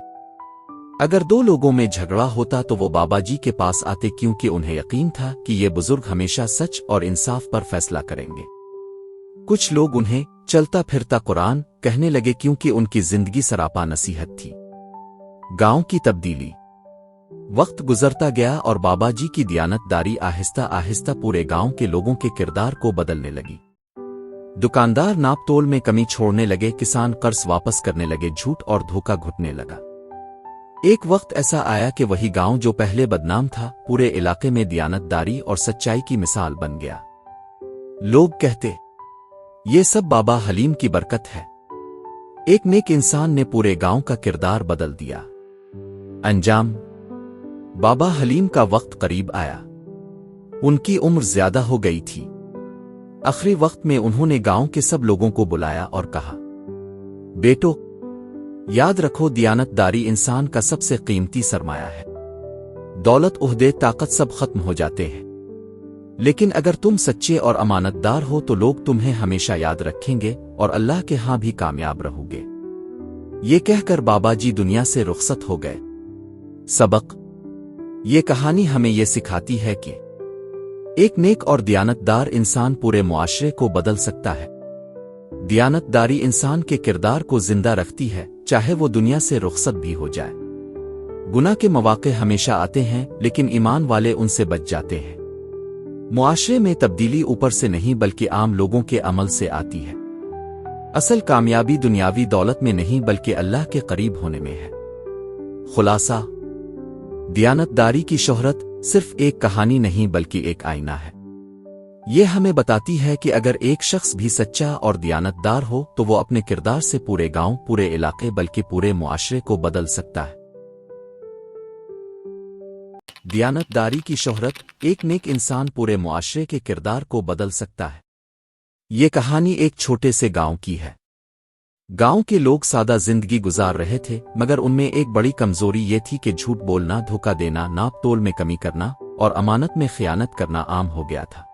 अगर दो लोगों में झगड़ा होता तो वो बाबा जी के पास आते, क्योंकि उन्हें यकीन था कि ये बुजुर्ग हमेशा सच और इंसाफ पर फैसला करेंगे। कुछ लोग उन्हें चलता फिरता कुरान कहने लगे, क्योंकि उनकी जिंदगी सरापा नसीहत थी। गांव की तब्दीली। वक्त गुजरता गया और बाबा जी की दयानतदारी आहिस्ता आहिस्ता पूरे गांव के लोगों के किरदार को बदलने लगी। दुकानदार नाप तोल में कमी छोड़ने लगे, किसान कर्ज वापस करने लगे, झूठ और धोखा घुटने लगा। एक वक्त ऐसा आया कि वही गांव जो पहले बदनाम था, पूरे इलाके में दयानतदारी और सच्चाई की मिसाल बन गया। लोग कहते, ये सब बाबा हलीम की बरकत है। एक नेक इंसान ने पूरे गांव का किरदार बदल दिया। अंजाम। बाबा हलीम का वक्त करीब आया। उनकी उम्र ज्यादा हो गई थी। आखिरी वक्त में उन्होंने गांव के सब लोगों को बुलाया और कहा, बेटो, याद रखो, दयानतदारी इंसान का सबसे कीमती सरमाया है। दौलत, ओहदे, ताकत सब खत्म हो जाते हैं, लेकिन अगर तुम सच्चे और अमानतदार हो तो लोग तुम्हें हमेशा याद रखेंगे और अल्लाह के हां भी कामयाब रहोगे। ये कहकर बाबा जी दुनिया से रुखसत हो गए। सबक। ये कहानी हमें ये सिखाती है कि एक नेक और दयानतदार इंसान पूरे मुआशरे को बदल सकता है। दयानतदारी इंसान के किरदार को जिंदा रखती है, चाहे वो दुनिया से रुखसत भी हो जाए। गुनाह के मौके हमेशा आते हैं, लेकिन ईमान वाले उनसे बच जाते हैं। मुआशरे में तब्दीली ऊपर से नहीं बल्कि आम लोगों के अमल से आती है। असल कामयाबी दुनियावी दौलत में नहीं बल्कि अल्लाह के करीब होने में है। खुलासा। दयानतदारी की शोहरत सिर्फ एक कहानी नहीं बल्कि एक आईना है। ये हमें बताती है कि अगर एक शख्स भी सच्चा और दयानतदार हो तो वो अपने किरदार से पूरे गांव, पूरे इलाके बल्कि पूरे मुआशरे को बदल सकता है। दयानतदारी की शोहरत। एक नेक इंसान पूरे मुआशरे के किरदार को बदल सकता है। ये कहानी एक छोटे से गांव की है। गांव के लोग सादा जिंदगी गुजार रहे थे, मगर उनमें एक बड़ी कमजोरी ये थी कि झूठ बोलना, धोखा देना, नाप तोल में कमी करना और अमानत में खयानत करना आम हो गया था।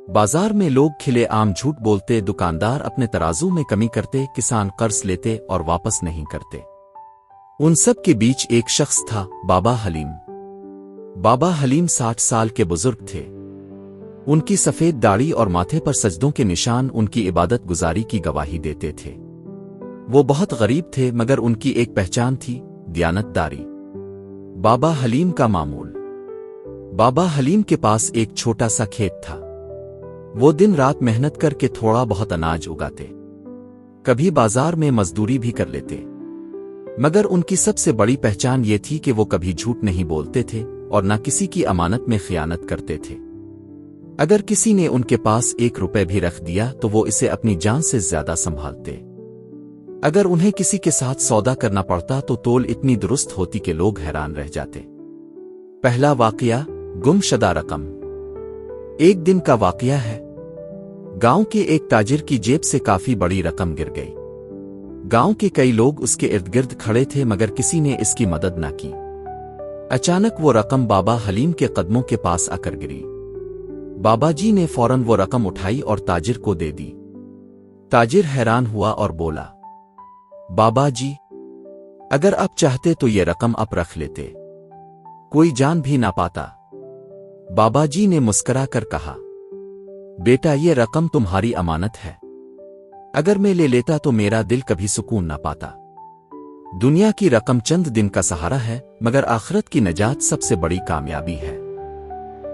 बाजार में लोग खिले आम झूठ बोलते, दुकानदार अपने तराजू में कमी करते, किसान कर्ज लेते और वापस नहीं करते। उन सब के बीच एक शख्स था, बाबा हलीम। बाबा हलीम 60 साल के बुजुर्ग थे। उनकी सफेद दाढ़ी और माथे पर सजदों के निशान उनकी इबादत गुजारी की गवाही देते थे। वो बहुत गरीब थे, मगर उनकी एक पहचान थी, दयानतदारी। बाबा हलीम का मामूल। बाबा हलीम के पास एक छोटा सा खेत था। वो दिन रात मेहनत करके थोड़ा बहुत अनाज उगाते, कभी बाजार में मजदूरी भी कर लेते, मगर उनकी सबसे बड़ी पहचान ये थी कि वो कभी झूठ नहीं बोलते थे और न किसी की अमानत में खियानत करते थे। अगर किसी ने उनके पास 1 रुपए भी रख दिया तो वो इसे अपनी जान से ज्यादा संभालते। अगर उन्हें किसी के साथ सौदा करना पड़ता तो तोल इतनी दुरुस्त होती कि लोग हैरान रह जाते। पहला वाकया, गुमशुदा रकम। एक दिन का वाकया है। गांव के एक ताजिर की जेब से काफी बड़ी रकम गिर गई। गांव के कई लोग उसके इर्द गिर्द खड़े थे मगर किसी ने इसकी मदद न की। अचानक वो रकम बाबा हलीम के कदमों के पास आकर गिरी। बाबा जी ने फौरन वो रकम उठाई और ताजिर को दे दी। ताजिर हैरान हुआ और बोला, बाबा जी, अगर आप चाहते तो ये रकम आप रख लेते, कोई जान भी ना पाता। बाबा जी ने मुस्करा कर कहा, बेटा, ये रकम तुम्हारी अमानत है। अगर मैं ले लेता तो मेरा दिल कभी सुकून ना पाता। दुनिया की रकम चंद दिन का सहारा है, मगर आखिरत की नजात सबसे बड़ी कामयाबी है।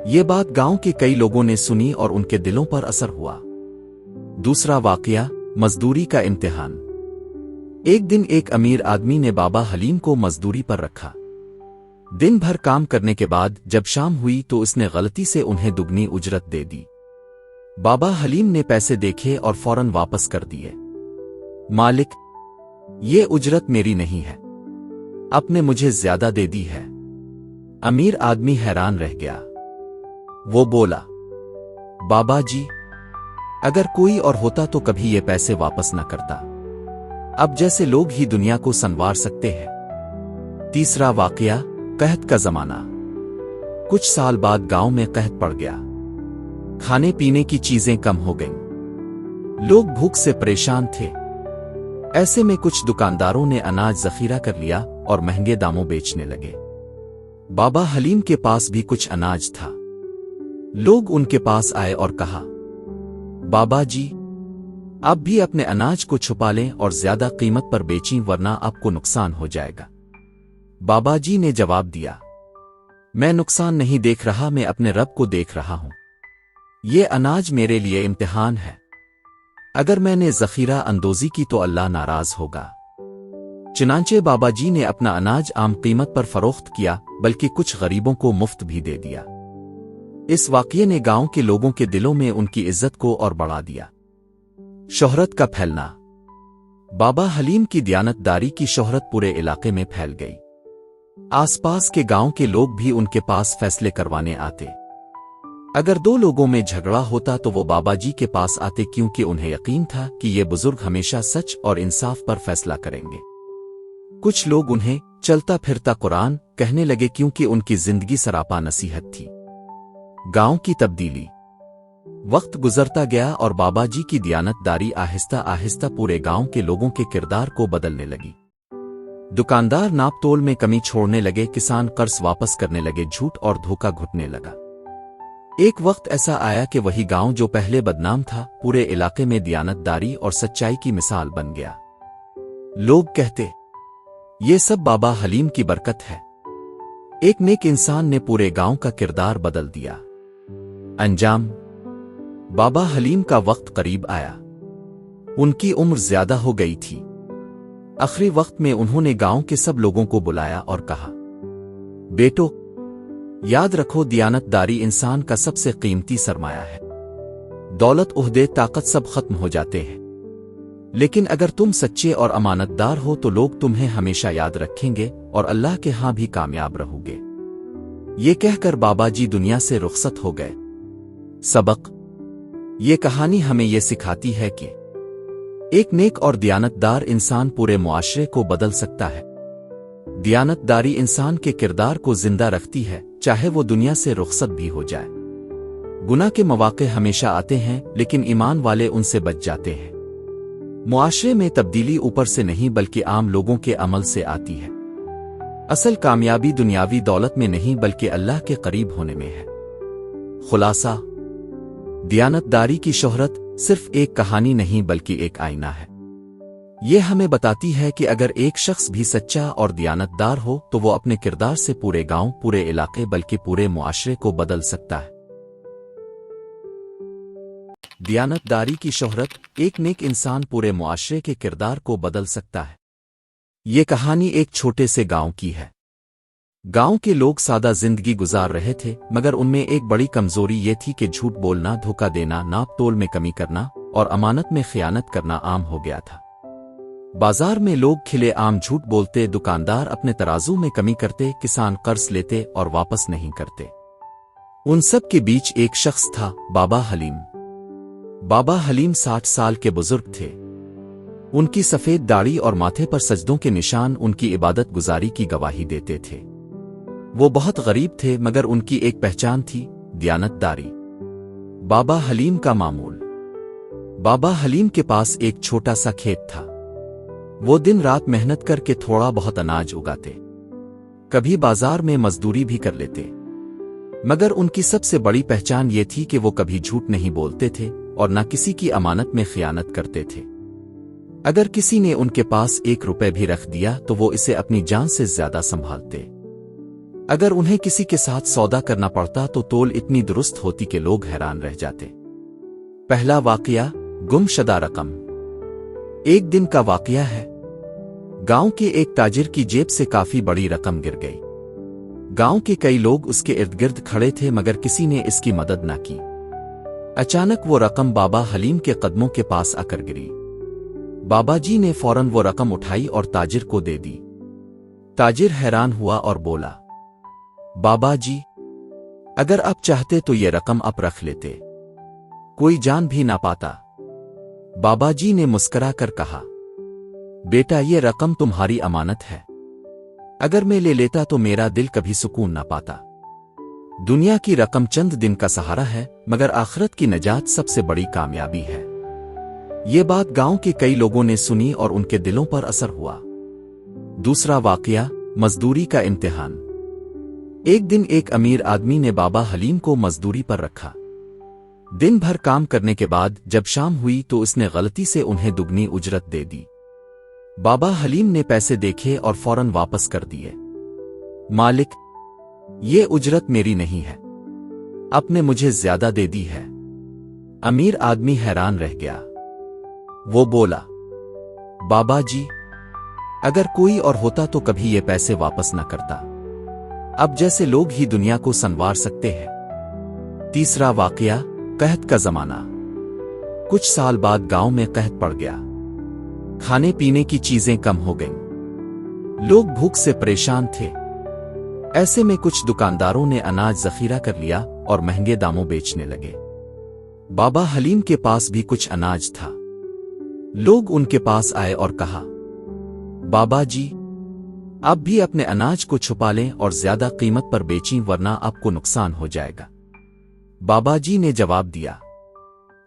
ये बात गांव के कई लोगों ने सुनी और उनके दिलों पर असर हुआ। दूसरा वाकया, मजदूरी का इम्तिहान। एक दिन एक अमीर आदमी ने बाबा हलीम को मजदूरी पर रखा। दिन भर काम करने के बाद जब शाम हुई तो उसने गलती से उन्हें दुगनी उजरत दे दी। बाबा हलीम ने पैसे देखे और फौरन वापस कर दिए। मालिक, ये उजरत मेरी नहीं है, आपने मुझे ज्यादा दे दी है। अमीर आदमी हैरान रह गया। वो बोला, बाबा जी, अगर कोई और होता तो कभी ये पैसे वापस न करता। अब जैसे लोग ही दुनिया को संवार सकते हैं। तीसरा वाकया, कहत का जमाना। कुछ साल बाद गांव में कहत पड़ गया। खाने पीने की चीजें कम हो गईं। लोग भूख से परेशान थे। ऐसे में कुछ दुकानदारों ने अनाज जखीरा कर लिया और महंगे दामों बेचने लगे। बाबा हलीम के पास भी कुछ अनाज था। लोग उनके पास आए और कहा, बाबा जी, आप भी अपने अनाज को छुपा लें और ज्यादा कीमत पर बेचें वरना आपको नुकसान हो जाएगा। बाबा जी ने जवाब दिया, मैं नुकसान नहीं देख रहा, मैं अपने रब को देख रहा हूं। ये अनाज मेरे लिए इम्तिहान है। अगर मैंने जखीरा अंदोजी की तो अल्लाह नाराज होगा। चुनांचे बाबा जी ने अपना अनाज आम कीमत पर फरोख्त किया, बल्कि कुछ गरीबों को मुफ्त भी दे दिया। इस वाकये ने गांव के लोगों के दिलों में उनकी इज्जत को और बढ़ा दिया। शोहरत का फैलना। बाबा हलीम की दयानतदारी की शोहरत पूरे इलाके में फैल गई। आसपास के गांव के लोग भी उनके पास फैसले करवाने आते। अगर 2 लोगों में झगड़ा होता तो वो बाबा जी के पास आते, क्योंकि उन्हें यकीन था कि ये बुजुर्ग हमेशा सच और इंसाफ पर फैसला करेंगे। कुछ लोग उन्हें चलता फिरता कुरान कहने लगे, क्योंकि उनकी जिंदगी सरापा नसीहत थी। गांव की तब्दीली। वक्त गुजरता गया और बाबा जी की दयानतदारी आहिस्ता आहिस्ता पूरे गांव के लोगों के किरदार को बदलने लगी। दुकानदार नाप तोल में कमी छोड़ने लगे, किसान कर्ज वापस करने लगे, झूठ और धोखा घुटने लगा। एक वक्त ऐसा आया कि वही गांव जो पहले बदनाम था, पूरे इलाके में दयानतदारी और सच्चाई की मिसाल बन गया। लोग कहते, ये सब बाबा हलीम की बरकत है। एक नेक इंसान ने पूरे गांव का किरदार बदल दिया। अंजाम। बाबा हलीम का वक्त करीब आया। उनकी उम्र ज्यादा हो गई थी। आखिरी वक्त में उन्होंने गांव के सब लोगों को बुलाया और कहा, बेटो, याद रखो, दयानतदारी इंसान का सबसे कीमती सरमाया है। दौलत, ओहदे, ताकत सब खत्म हो जाते हैं, लेकिन अगर तुम सच्चे और अमानतदार हो तो लोग तुम्हें हमेशा याद रखेंगे और अल्लाह के हां भी कामयाब रहोगे। ये कहकर बाबा जी दुनिया से रुखसत हो गए। सबक। ये कहानी हमें ये सिखाती है कि एक नेक और दयानतदार इंसान पूरे मुआशरे को बदल सकता है। दयानतदारी इंसान के किरदार को जिंदा रखती है, चाहे वो दुनिया से रुखसत भी हो जाए। गुनाह के मौके हमेशा आते हैं, लेकिन ईमान वाले उनसे बच जाते हैं। मुआशरे में तब्दीली ऊपर से नहीं बल्कि आम लोगों के अमल से आती है। असल कामयाबी दुनियावी दौलत में नहीं बल्कि अल्लाह के करीब होने में है। खुलासा। दयानतदारी की शोहरत सिर्फ एक कहानी नहीं बल्कि एक आईना है। ये हमें बताती है कि अगर एक शख्स भी सच्चा और दयानतदार हो तो वो अपने किरदार से पूरे गांव, पूरे इलाके बल्कि पूरे मुआशरे को बदल सकता है। दियानतदारी की शोहरत एक नेक इंसान पूरे मुआशरे के किरदार को बदल सकता है। ये कहानी एक छोटे से गांव की है। गांव के लोग सादा जिंदगी गुजार रहे थे, मगर उनमें एक बड़ी कमजोरी ये थी कि झूठ बोलना, धोखा देना, नाप तोल में कमी करना और अमानत में खयानत करना आम हो गया था। बाजार में लोग खिले आम झूठ बोलते, दुकानदार अपने तराजू में कमी करते, किसान कर्ज लेते और वापस नहीं करते। उन सब के बीच एक शख्स था, बाबा हलीम। बाबा हलीम 60 साल के बुजुर्ग थे। उनकी सफेद दाढ़ी और माथे पर सजदों के निशान उनकी इबादत गुजारी की गवाही देते थे। वो बहुत गरीब थे, मगर उनकी एक पहचान थी, दियानतदारी। बाबा हलीम का मामूल। बाबा हलीम के पास एक छोटा सा खेत था। वो दिन रात मेहनत करके थोड़ा बहुत अनाज उगाते, कभी बाजार में मजदूरी भी कर लेते। मगर उनकी सबसे बड़ी पहचान ये थी कि वो कभी झूठ नहीं बोलते थे और न किसी की अमानत में खयानत करते थे। अगर किसी ने उनके पास 1 रुपए भी रख दिया तो वो इसे अपनी जान से ज्यादा संभालते। अगर उन्हें किसी के साथ सौदा करना पड़ता तो तोल इतनी दुरुस्त होती कि लोग हैरान रह जाते। पहला वाकया, गुमशुदा रकम। एक दिन का वाकया है। गांव के एक ताजिर की जेब से काफी बड़ी रकम गिर गई। गांव के कई लोग उसके इर्द गिर्द खड़े थे, मगर किसी ने इसकी मदद न की। अचानक वो रकम बाबा हलीम के कदमों के पास आकर गिरी। बाबा जी ने फौरन वो रकम उठाई और ताजिर को दे दी। ताजिर हैरान हुआ और बोला, बाबा जी, अगर आप चाहते तो ये रकम आप रख लेते, कोई जान भी ना पाता। बाबा जी ने मुस्करा कर कहा, बेटा, ये रकम तुम्हारी अमानत है। अगर मैं ले लेता तो मेरा दिल कभी सुकून ना पाता। दुनिया की रकम चंद दिन का सहारा है, मगर आखिरत की नजात सबसे बड़ी कामयाबी है। ये बात गांव के कई लोगों ने सुनी और उनके दिलों पर असर हुआ। दूसरा वाकया, मजदूरी का इम्तिहान। एक दिन एक अमीर आदमी ने बाबा हलीम को मजदूरी पर रखा। दिन भर काम करने के बाद जब शाम हुई तो उसने गलती से उन्हें दुगनी उजरत दे दी। बाबा हलीम ने पैसे देखे और फौरन वापस कर दिए। मालिक, ये उजरत मेरी नहीं है, आपने मुझे ज्यादा दे दी है। अमीर आदमी हैरान रह गया। वो बोला, बाबा जी, अगर कोई और होता तो कभी ये पैसे वापस न करता। अब जैसे लोग ही दुनिया को संवार सकते हैं। तीसरा वाकया, कहत का जमाना। कुछ साल बाद गांव में कहत पड़ गया। खाने पीने की चीजें कम हो गईं। लोग भूख से परेशान थे। ऐसे में कुछ दुकानदारों ने अनाज जखीरा कर लिया और महंगे दामों बेचने लगे। बाबा हलीम के पास भी कुछ अनाज था। लोग उनके पास आए और कहा, बाबा जी, आप भी अपने अनाज को छुपा लें और ज्यादा कीमत पर बेचें, वरना आपको नुकसान हो जाएगा। बाबा जी ने जवाब दिया,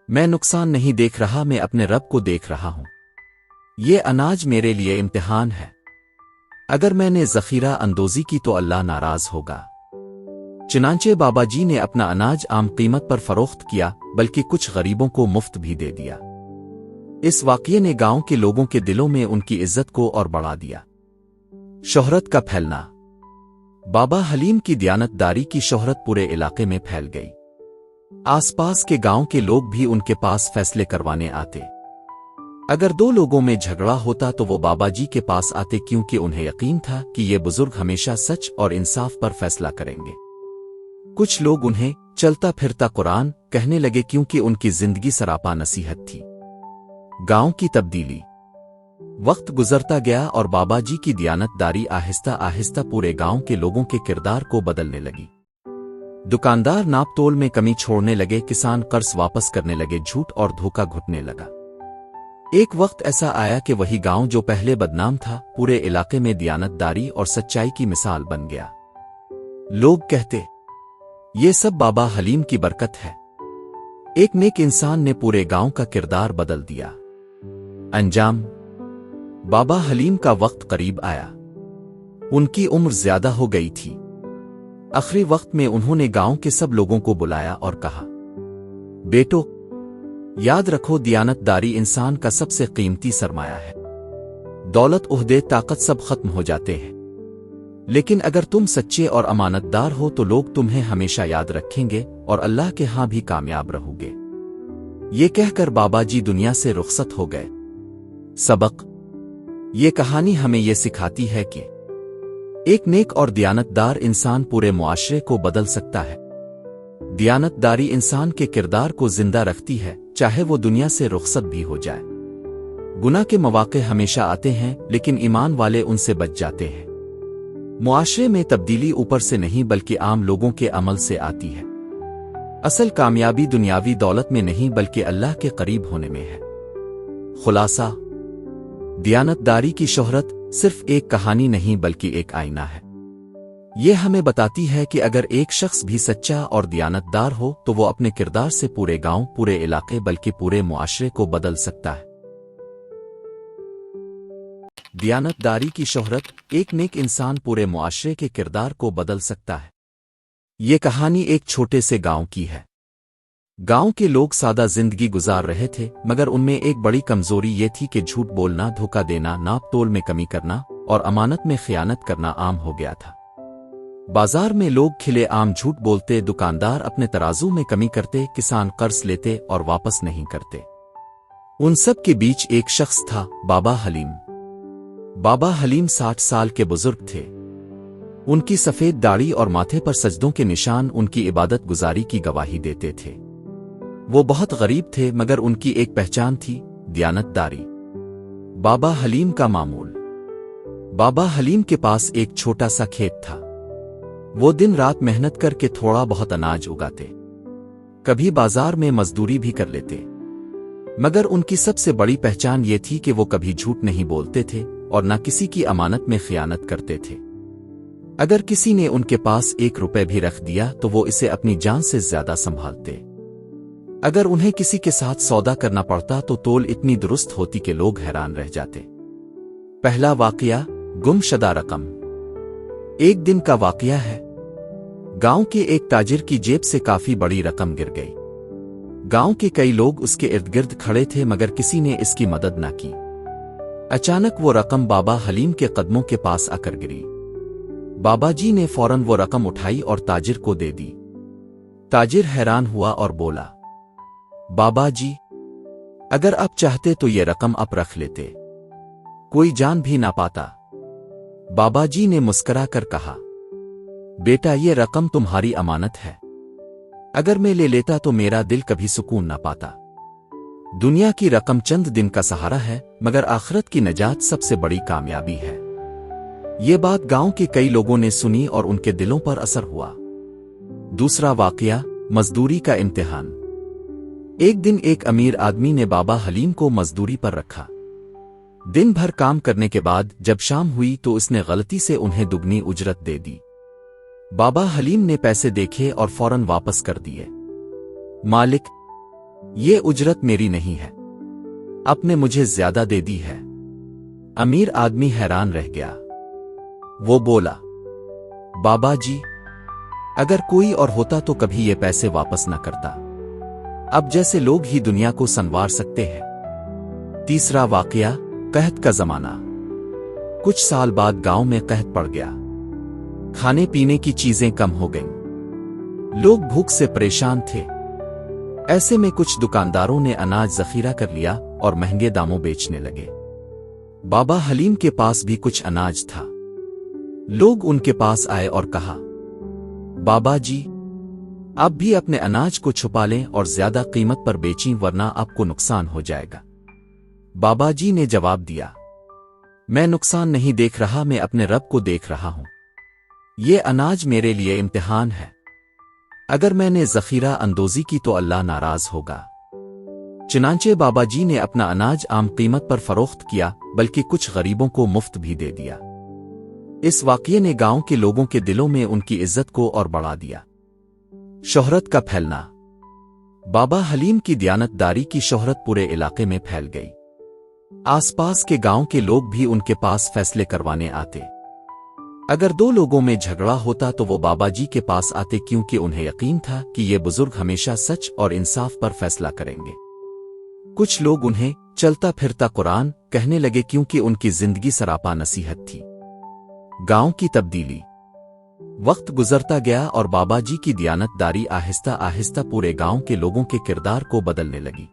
मैं नुकसान नहीं देख रहा, मैं अपने रब को देख रहा हूं। ये अनाज मेरे लिए इम्तिहान है। अगर मैंने जखीरा अंदोजी की तो अल्लाह नाराज होगा। चुनांचे बाबा जी ने अपना अनाज आम कीमत पर फरोख्त किया, बल्कि कुछ गरीबों को मुफ्त भी दे दिया। इस वाकये ने गांव के लोगों के दिलों में उनकी इज्जत को और बढ़ा दिया। शोहरत का फैलना। बाबा हलीम की दियानतदारी की शोहरत पूरे इलाके में फैल गई। आसपास के गांव के लोग भी उनके पास फैसले करवाने आते। अगर 2 लोगों में झगड़ा होता तो वो बाबा जी के पास आते, क्योंकि उन्हें यकीन था कि ये बुजुर्ग हमेशा सच और इंसाफ पर फैसला करेंगे। कुछ लोग उन्हें चलता फिरता कुरान कहने लगे, क्योंकि उनकी जिंदगी सरापा नसीहत थी। गांव की तब्दीली। वक्त गुजरता गया और बाबा जी की दियानतदारी आहिस्ता आहिस्ता पूरे गांव के लोगों के किरदार को बदलने लगी। दुकानदार नाप तोल में कमी छोड़ने लगे, किसान कर्ज वापस करने लगे, झूठ और धोखा घुटने लगा। एक वक्त ऐसा आया कि वही गांव जो पहले बदनाम था, पूरे इलाके में दियानतदारी और सच्चाई की मिसाल बन गया। लोग कहते, ये सब बाबा हलीम की बरकत है। एक नेक इंसान ने पूरे गांव का किरदार बदल दिया। अंजाम। बाबा हलीम का वक्त करीब आया। उनकी उम्र ज्यादा हो गई थी। आखिरी वक्त में उन्होंने गांव के सब लोगों को बुलाया और कहा, बेटो, याद रखो, दियानतदारी इंसान का सबसे कीमती सरमाया है। दौलत, ओहदे, ताकत सब खत्म हो जाते हैं, लेकिन अगर तुम सच्चे और अमानतदार हो तो लोग तुम्हें हमेशा याद रखेंगे और अल्लाह के हां भी कामयाब रहोगे। ये कहकर बाबा जी दुनिया से रुखसत हो गए। सबक: ये कहानी हमें ये सिखाती है कि एक नेक और दियानतदार इंसान पूरे मुआशरे को बदल सकता है। दियानतदारी इंसान के किरदार को जिंदा रखती है, चाहे वो दुनिया से रुखसत भी हो जाए। गुनाह के मौके हमेशा आते हैं, लेकिन ईमान वाले उनसे बच जाते हैं। मुआशरे में तब्दीली ऊपर से नहीं बल्कि आम लोगों के अमल से आती है। असल कामयाबी दुनियावी दौलत में नहीं बल्कि अल्लाह के करीब होने में है। खुलासा: दियानतदारी की शोहरत सिर्फ एक कहानी नहीं बल्कि एक आईना है। ये हमें बताती है कि अगर एक शख्स भी सच्चा और दियानतदार हो तो वो अपने किरदार से पूरे गांव, पूरे इलाके बल्कि पूरे मुआशरे को बदल सकता है। दियानतदारी की शोहरत: एक नेक इंसान पूरे मुआशरे के किरदार को बदल सकता है। ये कहानी एक छोटे से गांव की है। गांव के लोग सादा जिंदगी गुजार रहे थे, मगर उनमें एक बड़ी कमजोरी ये थी कि झूठ बोलना, धोखा देना, नाप तोल में कमी करना और अमानत में खयानत करना आम हो गया था। बाजार में लोग खिले आम झूठ बोलते, दुकानदार अपने तराजू में कमी करते, किसान कर्ज लेते और वापस नहीं करते। उन सब के बीच एक शख्स था, बाबा हलीम। बाबा हलीम 60 साल के बुजुर्ग थे। उनकी सफेद दाढ़ी और माथे पर सजदों के निशान उनकी इबादत गुजारी की गवाही देते थे। वो बहुत गरीब थे, मगर उनकी एक पहचान थी, दियानतदारी। बाबा हलीम का मामूल: बाबा हलीम के पास एक छोटा सा खेत था। वो दिन रात मेहनत करके थोड़ा बहुत अनाज उगाते, कभी बाजार में मजदूरी भी कर लेते। मगर उनकी सबसे बड़ी पहचान ये थी कि वो कभी झूठ नहीं बोलते थे और न किसी की अमानत में खयानत करते थे। अगर किसी ने उनके पास 1 रुपए भी रख दिया तो वो इसे अपनी जान से ज्यादा संभालते। अगर उन्हें किसी के साथ सौदा करना पड़ता तो तोल इतनी दुरुस्त होती कि लोग हैरान रह जाते। पहला वाकया: गुमशुदा रकम। एक दिन का वाकया है। गांव के एक ताजिर की जेब से काफी बड़ी रकम गिर गई। गांव के कई लोग उसके इर्द गिर्द खड़े थे, मगर किसी ने इसकी मदद न की। अचानक वो रकम बाबा हलीम के कदमों के पास आकर गिरी। बाबा जी ने फौरन वो रकम उठाई और ताजिर को दे दी। ताजिर हैरान हुआ और बोला, बाबा जी, अगर आप चाहते तो ये रकम आप रख लेते, कोई जान भी ना पाता। बाबा जी ने मुस्करा कर कहा, बेटा, ये रकम तुम्हारी अमानत है। अगर मैं ले लेता तो मेरा दिल कभी सुकून ना पाता। दुनिया की रकम चंद दिन का सहारा है, मगर आखिरत की नजात सबसे बड़ी कामयाबी है। ये बात गांव के कई लोगों ने सुनी और उनके दिलों पर असर हुआ। दूसरा वाकया: मजदूरी का इम्तिहान। एक दिन एक अमीर आदमी ने बाबा हलीम को मजदूरी पर रखा। दिन भर काम करने के बाद जब शाम हुई तो उसने गलती से उन्हें दुगनी उजरत दे दी। बाबा हलीम ने पैसे देखे और फौरन वापस कर दिए। मालिक, ये उजरत मेरी नहीं है, आपने मुझे ज्यादा दे दी है। अमीर आदमी हैरान रह गया। वो बोला, बाबा जी, अगर कोई और होता तो कभी ये पैसे वापस न करता। अब जैसे लोग ही दुनिया को संवार सकते हैं। तीसरा वाकया: कहत का जमाना। कुछ साल बाद गांव में कहत पड़ गया। खाने पीने की चीजें कम हो गईं। लोग भूख से परेशान थे। ऐसे में कुछ दुकानदारों ने अनाज जखीरा कर लिया और महंगे दामों बेचने लगे। बाबा हलीम के पास भी कुछ अनाज था। लोग उनके पास आए और कहा, बाबा जी, आप भी अपने अनाज को छुपा लें और ज्यादा कीमत पर बेचें, वरना आपको नुकसान हो जाएगा। बाबा जी ने जवाब दिया, मैं नुकसान नहीं देख रहा, मैं अपने रब को देख रहा हूं। ये अनाज मेरे लिए इम्तिहान है। अगर मैंने जखीरा अंदोजी की तो अल्लाह नाराज होगा। चुनांचे बाबा जी ने अपना अनाज आम कीमत पर फरोख्त किया, बल्कि कुछ गरीबों को मुफ्त भी दे दिया। इस वाकये ने गांव के लोगों के दिलों में उनकी इज्जत को और बढ़ा दिया। शोहरत का फैलना। बाबा हलीम की दियानतदारी की शोहरत पूरे इलाके में फैल गई। आसपास के गांव के लोग भी उनके पास फैसले करवाने आते। अगर 2 लोगों में झगड़ा होता तो वो बाबा जी के पास आते, क्योंकि उन्हें यकीन था कि ये बुजुर्ग हमेशा सच और इंसाफ पर फैसला करेंगे। कुछ लोग उन्हें चलता फिरता कुरान कहने लगे, क्योंकि उनकी जिंदगी सरापा नसीहत थी। गांव की तब्दीली। वक्त गुजरता गया और बाबा जी की दियानतदारी आहिस्ता आहिस्ता पूरे गांव के लोगों के किरदार को बदलने लगी।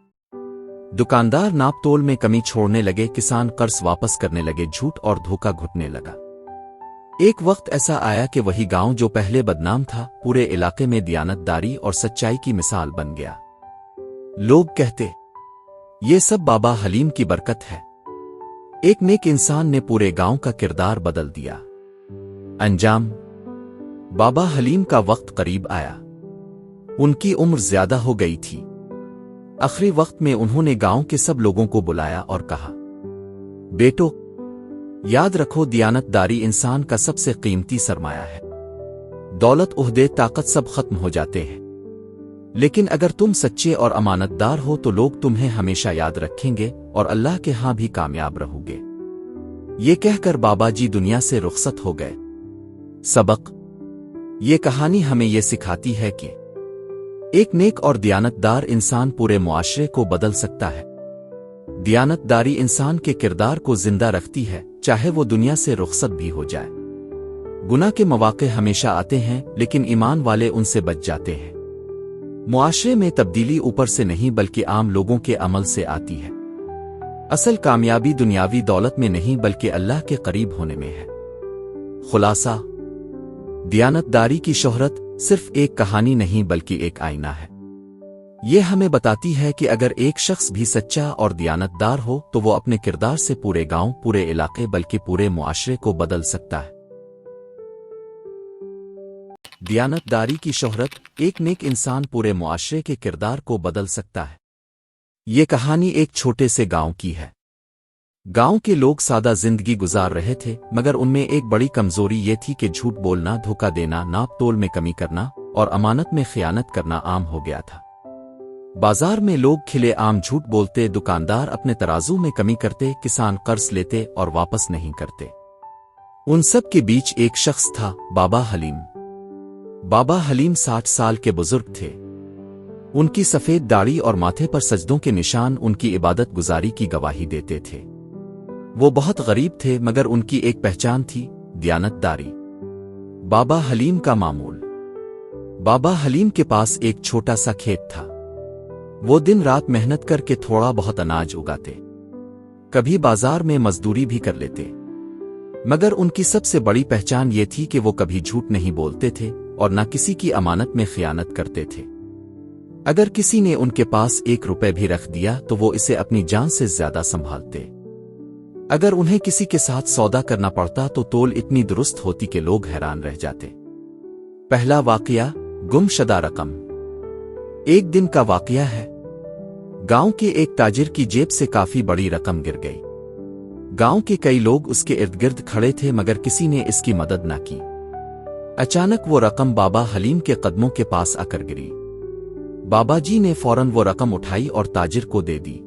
दुकानदार नाप तोल में कमी छोड़ने लगे, किसान कर्ज वापस करने लगे, झूठ और धोखा घुटने लगा। एक वक्त ऐसा आया कि वही गांव जो पहले बदनाम था पूरे इलाके में दियानतदारी और सच्चाई की मिसाल बन गया। लोग कहते, ये सब बाबा हलीम की बरकत है। एक नेक इंसान ने पूरे गांव का किरदार बदल दिया। अंजाम, बाबा हलीम का वक्त करीब आया। उनकी उम्र ज्यादा हो गई थी। आखिरी वक्त में उन्होंने गांव के सब लोगों को बुलाया और कहा, बेटो, याद रखो, दियानतदारी इंसान का सबसे कीमती सरमाया है। दौलत, ओहदे, ताकत सब खत्म हो जाते हैं, लेकिन अगर तुम सच्चे और अमानतदार हो तो लोग तुम्हें हमेशा याद रखेंगे और अल्लाह के हां भी कामयाब रहोगे। ये कहकर बाबा जी दुनिया से रुखसत हो गए। सबक: ये कहानी हमें ये सिखाती है कि एक नेक और दियानतदार इंसान पूरे मुआशरे को बदल सकता है। दियानतदारी इंसान के किरदार को जिंदा रखती है, चाहे वो दुनिया से रुखसत भी हो जाए। गुनाह के मौके हमेशा आते हैं, लेकिन ईमान वाले उनसे बच जाते हैं। मुआशरे में तब्दीली ऊपर से नहीं बल्कि आम लोगों के अमल से आती है। असल कामयाबी दुनियावी दौलत में नहीं बल्कि अल्लाह के करीब होने में है। खुलासा: दियानतदारी की शोहरत सिर्फ एक कहानी नहीं बल्कि एक आईना है। ये हमें बताती है कि अगर एक शख्स भी सच्चा और दियानतदार हो तो वो अपने किरदार से पूरे गांव, पूरे इलाके बल्कि पूरे मुआशरे को बदल सकता है। दियानतदारी की शोहरत: एक नेक इंसान पूरे मुआशरे के किरदार को बदल सकता है। ये कहानी एक छोटे से गांव की है। गांव के लोग सादा जिंदगी गुजार रहे थे, मगर उनमें एक बड़ी कमजोरी ये थी कि झूठ बोलना, धोखा देना, नाप तोल में कमी करना और अमानत में खयानत करना आम हो गया था। बाजार में लोग खिले आम झूठ बोलते, दुकानदार अपने तराजू में कमी करते, किसान कर्ज लेते और वापस नहीं करते। उन सब के बीच एक शख्स था, बाबा हलीम। बाबा हलीम 60 साल के बुजुर्ग थे। उनकी सफेद दाढ़ी और माथे पर सजदों के निशान उनकी इबादत गुजारी की गवाही देते थे। वो बहुत गरीब थे, मगर उनकी एक पहचान थी, दियानतदारी। बाबा हलीम का मामूल: बाबा हलीम के पास एक छोटा सा खेत था। वो दिन रात मेहनत करके थोड़ा बहुत अनाज उगाते, कभी बाजार में मजदूरी भी कर लेते। मगर उनकी सबसे बड़ी पहचान ये थी कि वो कभी झूठ नहीं बोलते थे और न किसी की अमानत में खयानत करते थे। अगर किसी ने उनके पास 1 रुपए भी रख दिया तो वो इसे अपनी जान से ज्यादा संभालते। अगर उन्हें किसी के साथ सौदा करना पड़ता तो तोल इतनी दुरुस्त होती कि लोग हैरान रह जाते। पहला वाकया, गुमशुदा रकम। एक दिन का वाकया है। गांव के एक ताजिर की जेब से काफी बड़ी रकम गिर गई। गांव के कई लोग उसके इर्द गिर्द खड़े थे, मगर किसी ने इसकी मदद न की। अचानक वो रकम बाबा हलीम के कदमों के पास आकर गिरी। बाबा जी ने फौरन वो रकम उठाई और ताजिर को दे दी।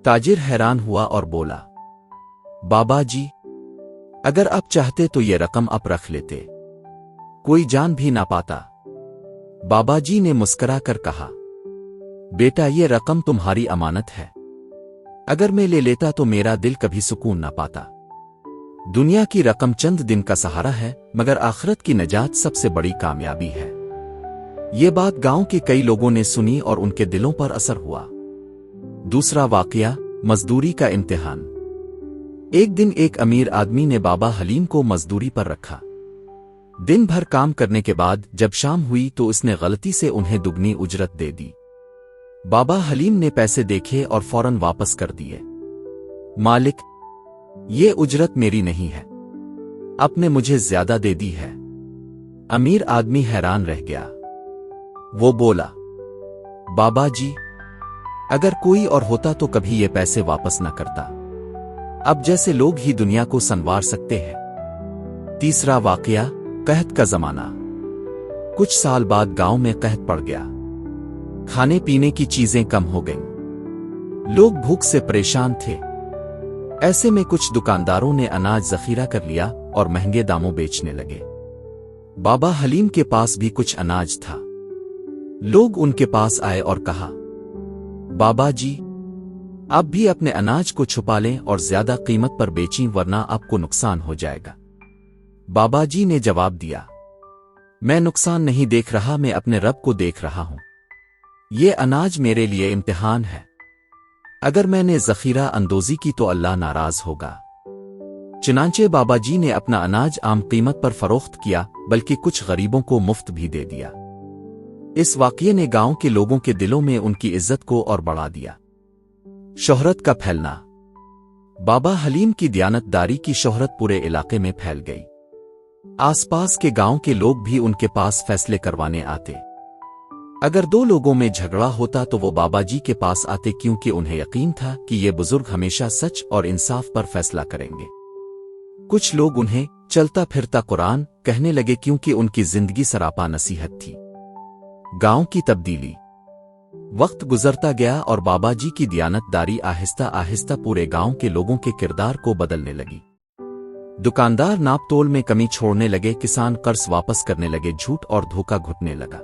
ताजिर हैरान हुआ और बोला, बाबा जी, अगर आप चाहते तो ये रकम आप रख लेते, कोई जान भी ना पाता। बाबा जी ने मुस्करा कर कहा, बेटा, ये रकम तुम्हारी अमानत है। अगर मैं ले लेता तो मेरा दिल कभी सुकून ना पाता। दुनिया की रकम चंद दिन का सहारा है, मगर आखिरत की नजात सबसे बड़ी कामयाबी है। ये बात गांव के कई लोगों ने सुनी और उनके दिलों पर असर हुआ। दूसरा वाकया, मजदूरी का इम्तिहान। एक दिन एक अमीर आदमी ने बाबा हलीम को मजदूरी पर रखा। दिन भर काम करने के बाद जब शाम हुई तो उसने गलती से उन्हें दुगनी उजरत दे दी। बाबा हलीम ने पैसे देखे और फौरन वापस कर दिए। मालिक, ये उजरत मेरी नहीं है, आपने मुझे ज्यादा दे दी है। अमीर आदमी हैरान रह गया। वो बोला, बाबा जी, अगर कोई और होता तो कभी ये पैसे वापस न करता। अब जैसे लोग ही दुनिया को संवार सकते हैं। तीसरा वाकया, कहत का जमाना। कुछ साल बाद गांव में कहत पड़ गया। खाने पीने की चीजें कम हो गईं। लोग भूख से परेशान थे। ऐसे में कुछ दुकानदारों ने अनाज जखीरा कर लिया और महंगे दामों बेचने लगे। बाबा हलीम के पास भी कुछ अनाज था। लोग उनके पास आए और कहा, बाबा जी, आप भी अपने अनाज को छुपा लें और ज्यादा कीमत पर बेचें, वरना आपको नुकसान हो जाएगा। बाबा जी ने जवाब दिया, मैं नुकसान नहीं देख रहा, मैं अपने रब को देख रहा हूं। ये अनाज मेरे लिए इम्तिहान है। اگر میں نے ذخیرہ اندوزی کی تو اللہ ناراض ہوگا۔ چنانچہ بابا جی نے اپنا اناج عام قیمت پر فروخت کیا، بلکہ کچھ غریبوں کو مفت بھی دے دیا۔ اس واقعے نے گاؤں کے لوگوں کے دلوں میں ان کی عزت کو اور بڑھا دیا۔ شہرت کا پھیلنا۔ بابا حلیم کی دیانت داری کی شہرت پورے علاقے میں پھیل گئی۔ آس پاس کے گاؤں کے لوگ بھی ان کے پاس فیصلے کروانے آتے۔ اگر دو لوگوں میں جھگڑا ہوتا تو وہ بابا جی کے پاس آتے، کیونکہ انہیں یقین تھا کہ یہ بزرگ ہمیشہ سچ اور انصاف پر فیصلہ کریں گے۔ کچھ لوگ انہیں چلتا پھرتا قرآن کہنے لگے، کیونکہ ان کی زندگی سراپا نصیحت تھی۔ گاؤں کی تبدیلی۔ وقت گزرتا گیا اور بابا جی کی دیانت داری آہستہ آہستہ پورے گاؤں کے لوگوں کے کردار کو بدلنے لگی۔ دکاندار ناپ تول میں کمی چھوڑنے لگے، کسان قرض واپس کرنے لگے، جھوٹ اور دھوکہ گھٹنے لگا۔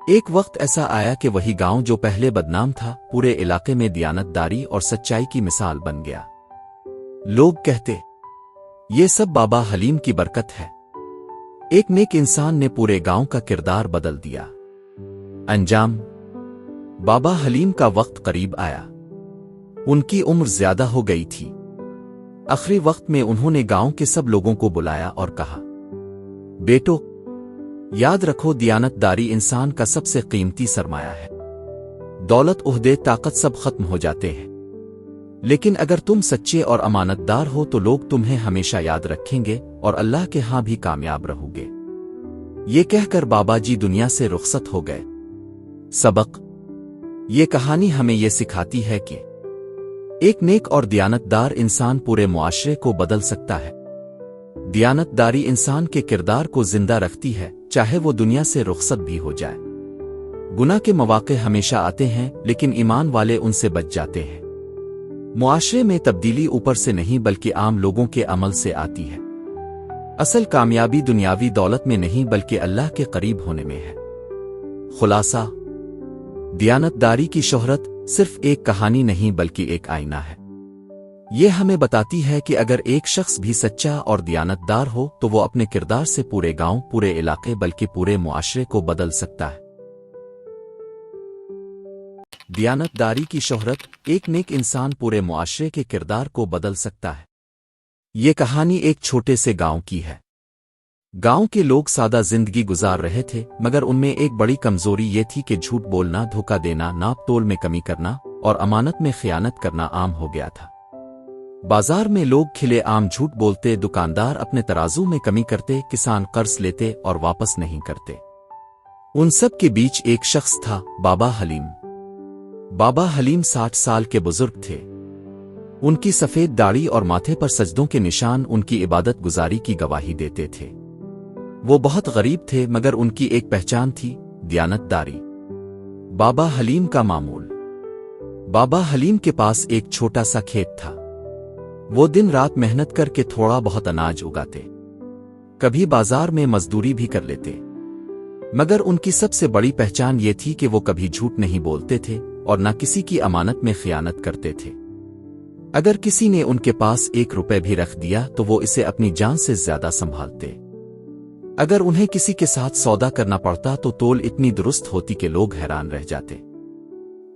ایک وقت ایسا آیا کہ وہی گاؤں جو پہلے بدنام تھا، پورے علاقے میں دیانت داری اور سچائی کی مثال بن گیا۔ لوگ کہتے، یہ سب بابا حلیم کی برکت ہے۔ ایک نیک انسان نے پورے گاؤں کا کردار بدل دیا۔ انجام۔ بابا حلیم کا وقت قریب آیا۔ ان کی عمر زیادہ ہو گئی تھی۔ آخری وقت میں انہوں نے گاؤں کے سب لوگوں کو بلایا اور کہا، بیٹو، یاد رکھو، دیانت داری انسان کا سب سے قیمتی سرمایہ ہے۔ دولت، عہدے، طاقت سب ختم ہو جاتے ہیں، لیکن اگر تم سچے اور امانت دار ہو تو لوگ تمہیں ہمیشہ یاد رکھیں گے اور اللہ کے ہاں بھی کامیاب رہو گے۔ یہ کہہ کر بابا جی دنیا سے رخصت ہو گئے۔ سبق۔ یہ کہانی ہمیں یہ سکھاتی ہے کہ ایک نیک اور دیانت دار انسان پورے معاشرے کو بدل سکتا ہے۔ دیانت داری انسان کے کردار کو زندہ رکھتی ہے، چاہے وہ دنیا سے رخصت بھی ہو جائے۔ گناہ کے مواقع ہمیشہ آتے ہیں، لیکن ایمان والے ان سے بچ جاتے ہیں۔ معاشرے میں تبدیلی اوپر سے نہیں بلکہ عام لوگوں کے عمل سے آتی ہے۔ اصل کامیابی دنیاوی دولت میں نہیں بلکہ اللہ کے قریب ہونے میں ہے۔ خلاصہ، دیانت داری کی شہرت صرف ایک کہانی نہیں بلکہ ایک آئینہ ہے۔ یہ ہمیں بتاتی ہے کہ اگر ایک شخص بھی سچا اور دیانت دار ہو تو وہ اپنے کردار سے پورے گاؤں، پورے علاقے بلکہ پورے معاشرے کو بدل سکتا ہے۔ دیانت داری کی شہرت۔ ایک نیک انسان پورے معاشرے کے کردار کو بدل سکتا ہے۔ یہ کہانی ایک چھوٹے سے گاؤں کی ہے۔ گاؤں کے لوگ سادہ زندگی گزار رہے تھے، مگر ان میں ایک بڑی کمزوری یہ تھی کہ جھوٹ بولنا، دھوکہ دینا، ناپ تول میں کمی کرنا اور امانت میں خیانت کرنا عام ہو گیا تھا۔ بازار میں لوگ کھلے عام جھوٹ بولتے، دکاندار اپنے ترازو میں کمی کرتے، کسان قرض لیتے اور واپس نہیں کرتے۔ ان سب کے بیچ ایک شخص تھا، بابا حلیم۔ بابا حلیم 60 سال کے بزرگ تھے۔ ان کی سفید داڑھی اور ماتھے پر سجدوں کے نشان ان کی عبادت گزاری کی گواہی دیتے تھے۔ وہ بہت غریب تھے، مگر ان کی ایک پہچان تھی، دیانت داری۔ بابا حلیم کا معمول۔ بابا حلیم کے پاس ایک چھوٹا سا کھیت تھا۔ وہ دن رات محنت کر کے تھوڑا بہت اناج اگاتے، کبھی بازار میں مزدوری بھی کر لیتے، مگر ان کی سب سے بڑی پہچان یہ تھی کہ وہ کبھی جھوٹ نہیں بولتے تھے اور نہ کسی کی امانت میں خیانت کرتے تھے۔ اگر کسی نے ان کے پاس 1 روپے بھی رکھ دیا تو وہ اسے اپنی جان سے زیادہ سنبھالتے۔ اگر انہیں کسی کے ساتھ سودا کرنا پڑتا تو تول اتنی درست ہوتی کہ لوگ حیران رہ جاتے۔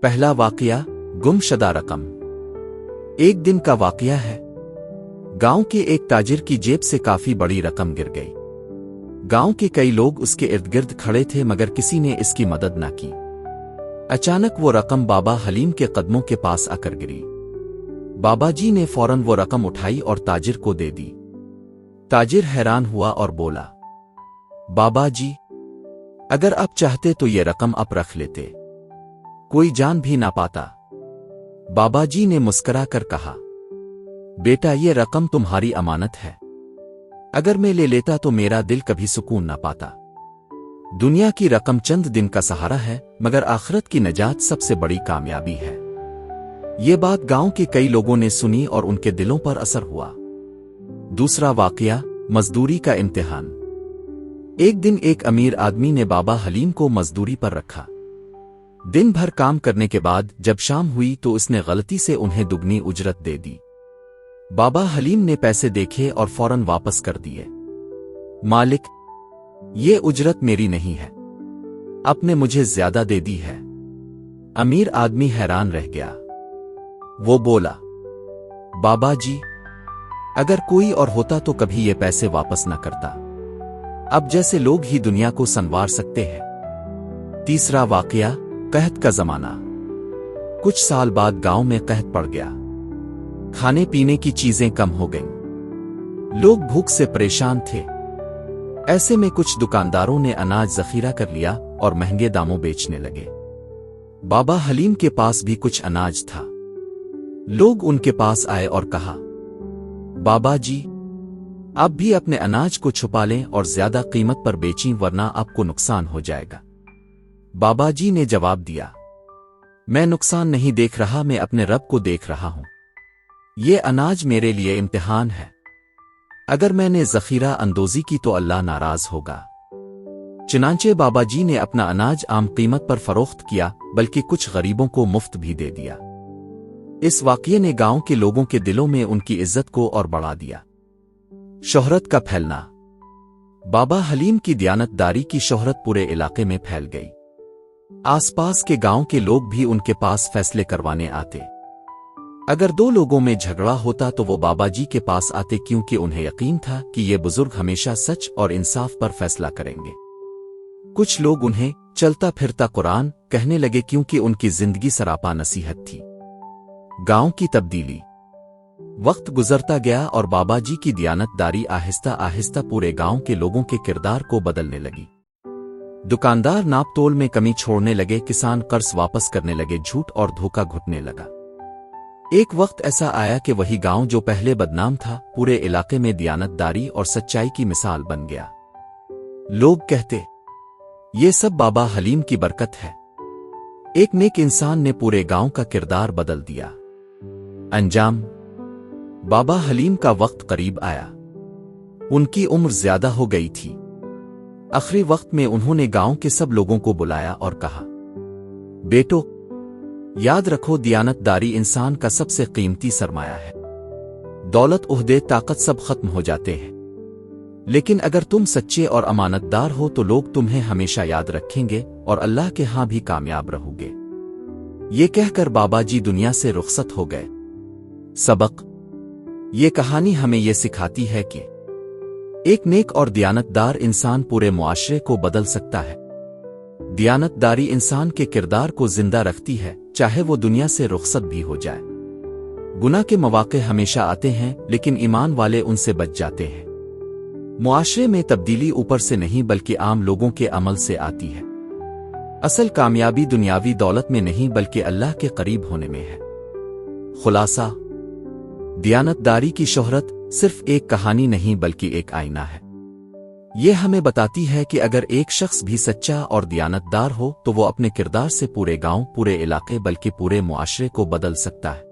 پہلا واقعہ، گم شدہ رقم۔ ایک دن کا واقعہ ہے۔ گاؤں کے ایک تاجر کی جیب سے کافی بڑی رقم گر گئی۔ گاؤں کے کئی لوگ اس کے ارد گرد کھڑے تھے، مگر کسی نے اس کی مدد نہ کی۔ اچانک وہ رقم بابا حلیم کے قدموں کے پاس آ کر گری۔ بابا جی نے فوراً وہ رقم اٹھائی اور تاجر کو دے دی۔ تاجر حیران ہوا اور بولا، بابا جی، اگر آپ چاہتے تو یہ رقم آپ رکھ لیتے، کوئی جان بھی نہ پاتا۔ بابا جی نے مسکرا کر کہا، بیٹا، یہ رقم تمہاری امانت ہے، اگر میں لے لیتا تو میرا دل کبھی سکون نہ پاتا۔ دنیا کی رقم چند دن کا سہارا ہے، مگر آخرت کی نجات سب سے بڑی کامیابی ہے۔ یہ بات گاؤں کے کئی لوگوں نے سنی اور ان کے دلوں پر اثر ہوا۔ دوسرا واقعہ، مزدوری کا امتحان۔ ایک دن ایک امیر آدمی نے بابا حلیم کو مزدوری پر رکھا۔ دن بھر کام کرنے کے بعد جب شام ہوئی تو اس نے غلطی سے انہیں دگنی اجرت دے دی۔ بابا حلیم نے پیسے دیکھے اور فوراً واپس کر دیے۔ مالک، یہ اجرت میری نہیں ہے، آپ نے مجھے زیادہ دے دی ہے۔ امیر آدمی حیران رہ گیا۔ वो बोला, बाबा जी, अगर कोई और होता तो कभी ये पैसे वापस न करता। अब जैसे लोग ही दुनिया को संवार सकते हैं। तीसरा वाकया, कहत का जमाना। कुछ साल बाद गांव में कहत पड़ गया। खाने पीने की चीजें कम हो गईं। लोग भूख से परेशान थे। ऐसे में कुछ दुकानदारों ने अनाज जखीरा कर लिया और महंगे दामों बेचने लगे। बाबा हलीम के पास भी कुछ अनाज था। लोग उनके पास आए और कहा, बाबा जी, आप भी अपने अनाज को छुपा लें और ज्यादा कीमत पर बेचें, वरना आपको नुकसान हो जाएगा। बाबा जी ने जवाब दिया, मैं नुकसान नहीं देख रहा, मैं अपने रब को देख रहा हूं। ये अनाज मेरे लिए इम्तिहान है। अगर मैंने जखीरा अंदोजी की तो अल्लाह नाराज होगा। चुनांचे बाबा जी ने अपना अनाज आम कीमत पर फरोख्त किया, बल्कि कुछ गरीबों को मुफ्त भी दे दिया। इस वाक़ये ने गांव के लोगों के दिलों में उनकी इज्जत को और बढ़ा दिया। शोहरत का फैलना। बाबा हलीम की दयानतदारी की शोहरत पूरे इलाके में फैल गई। आसपास के गांव के लोग भी उनके पास फैसले करवाने आते। अगर दो लोगों में झगड़ा होता तो वो बाबा जी के पास आते, क्योंकि उन्हें यकीन था कि ये बुजुर्ग हमेशा सच और इंसाफ पर फैसला करेंगे। कुछ लोग उन्हें चलता फिरता कुरान कहने लगे, क्योंकि उनकी जिंदगी सरापा नसीहत थी। गांव की तब्दीली। वक्त गुजरता गया और बाबा जी की दयानतदारी आहिस्ता आहिस्ता पूरे गांव के लोगों के किरदार को बदलने लगी। दुकानदार नाप तोल में कमी छोड़ने लगे, किसान कर्ज वापस करने लगे, झूठ और धोखा घुटने लगा। एक वक्त ऐसा आया कि वही गांव जो पहले बदनाम था, पूरे इलाके में दयानतदारी और सच्चाई की मिसाल बन गया। लोग कहते, ये सब बाबा हलीम की बरकत है। एक नेक इंसान ने पूरे गांव का किरदार बदल दिया। अंजाम। बाबा हलीम का वक्त करीब आया। उनकी उम्र ज्यादा हो गई थी। आखिरी वक्त में उन्होंने गांव के सब लोगों को बुलाया और कहा, बेटो, याद रखो, दयानतदारी इंसान का सबसे कीमती सरमाया है। दौलत, ओहदे, ताकत सब खत्म हो जाते हैं, लेकिन अगर तुम सच्चे और अमानतदार हो तो लोग तुम्हें हमेशा याद रखेंगे और अल्लाह के हां भी कामयाब रहोगे। ये कहकर बाबा जी दुनिया से रुखसत हो गए। सबक। ये कहानी हमें ये सिखाती है कि एक नेक और दयानतदार इंसान पूरे मुआशरे को बदल सकता है। दयानतदारी इंसान के किरदार को जिंदा रखती है, चाहे वो दुनिया से रुखसत भी हो जाए। गुनाह के मौके हमेशा आते हैं, लेकिन ईमान वाले उनसे बच जाते हैं। मुआशरे में तब्दीली ऊपर से नहीं बल्कि आम लोगों के अमल से आती है। असल कामयाबी दुनियावी दौलत में नहीं बल्कि अल्लाह के करीब होने में है। खुलासा। दयानतदारी की शोहरत सिर्फ एक कहानी नहीं बल्कि एक आईना है। ये हमें बताती है कि अगर एक शख्स भी सच्चा और दयानतदार हो तो वो अपने किरदार से पूरे गांव, पूरे इलाके बल्कि पूरे मुआशरे को बदल सकता है।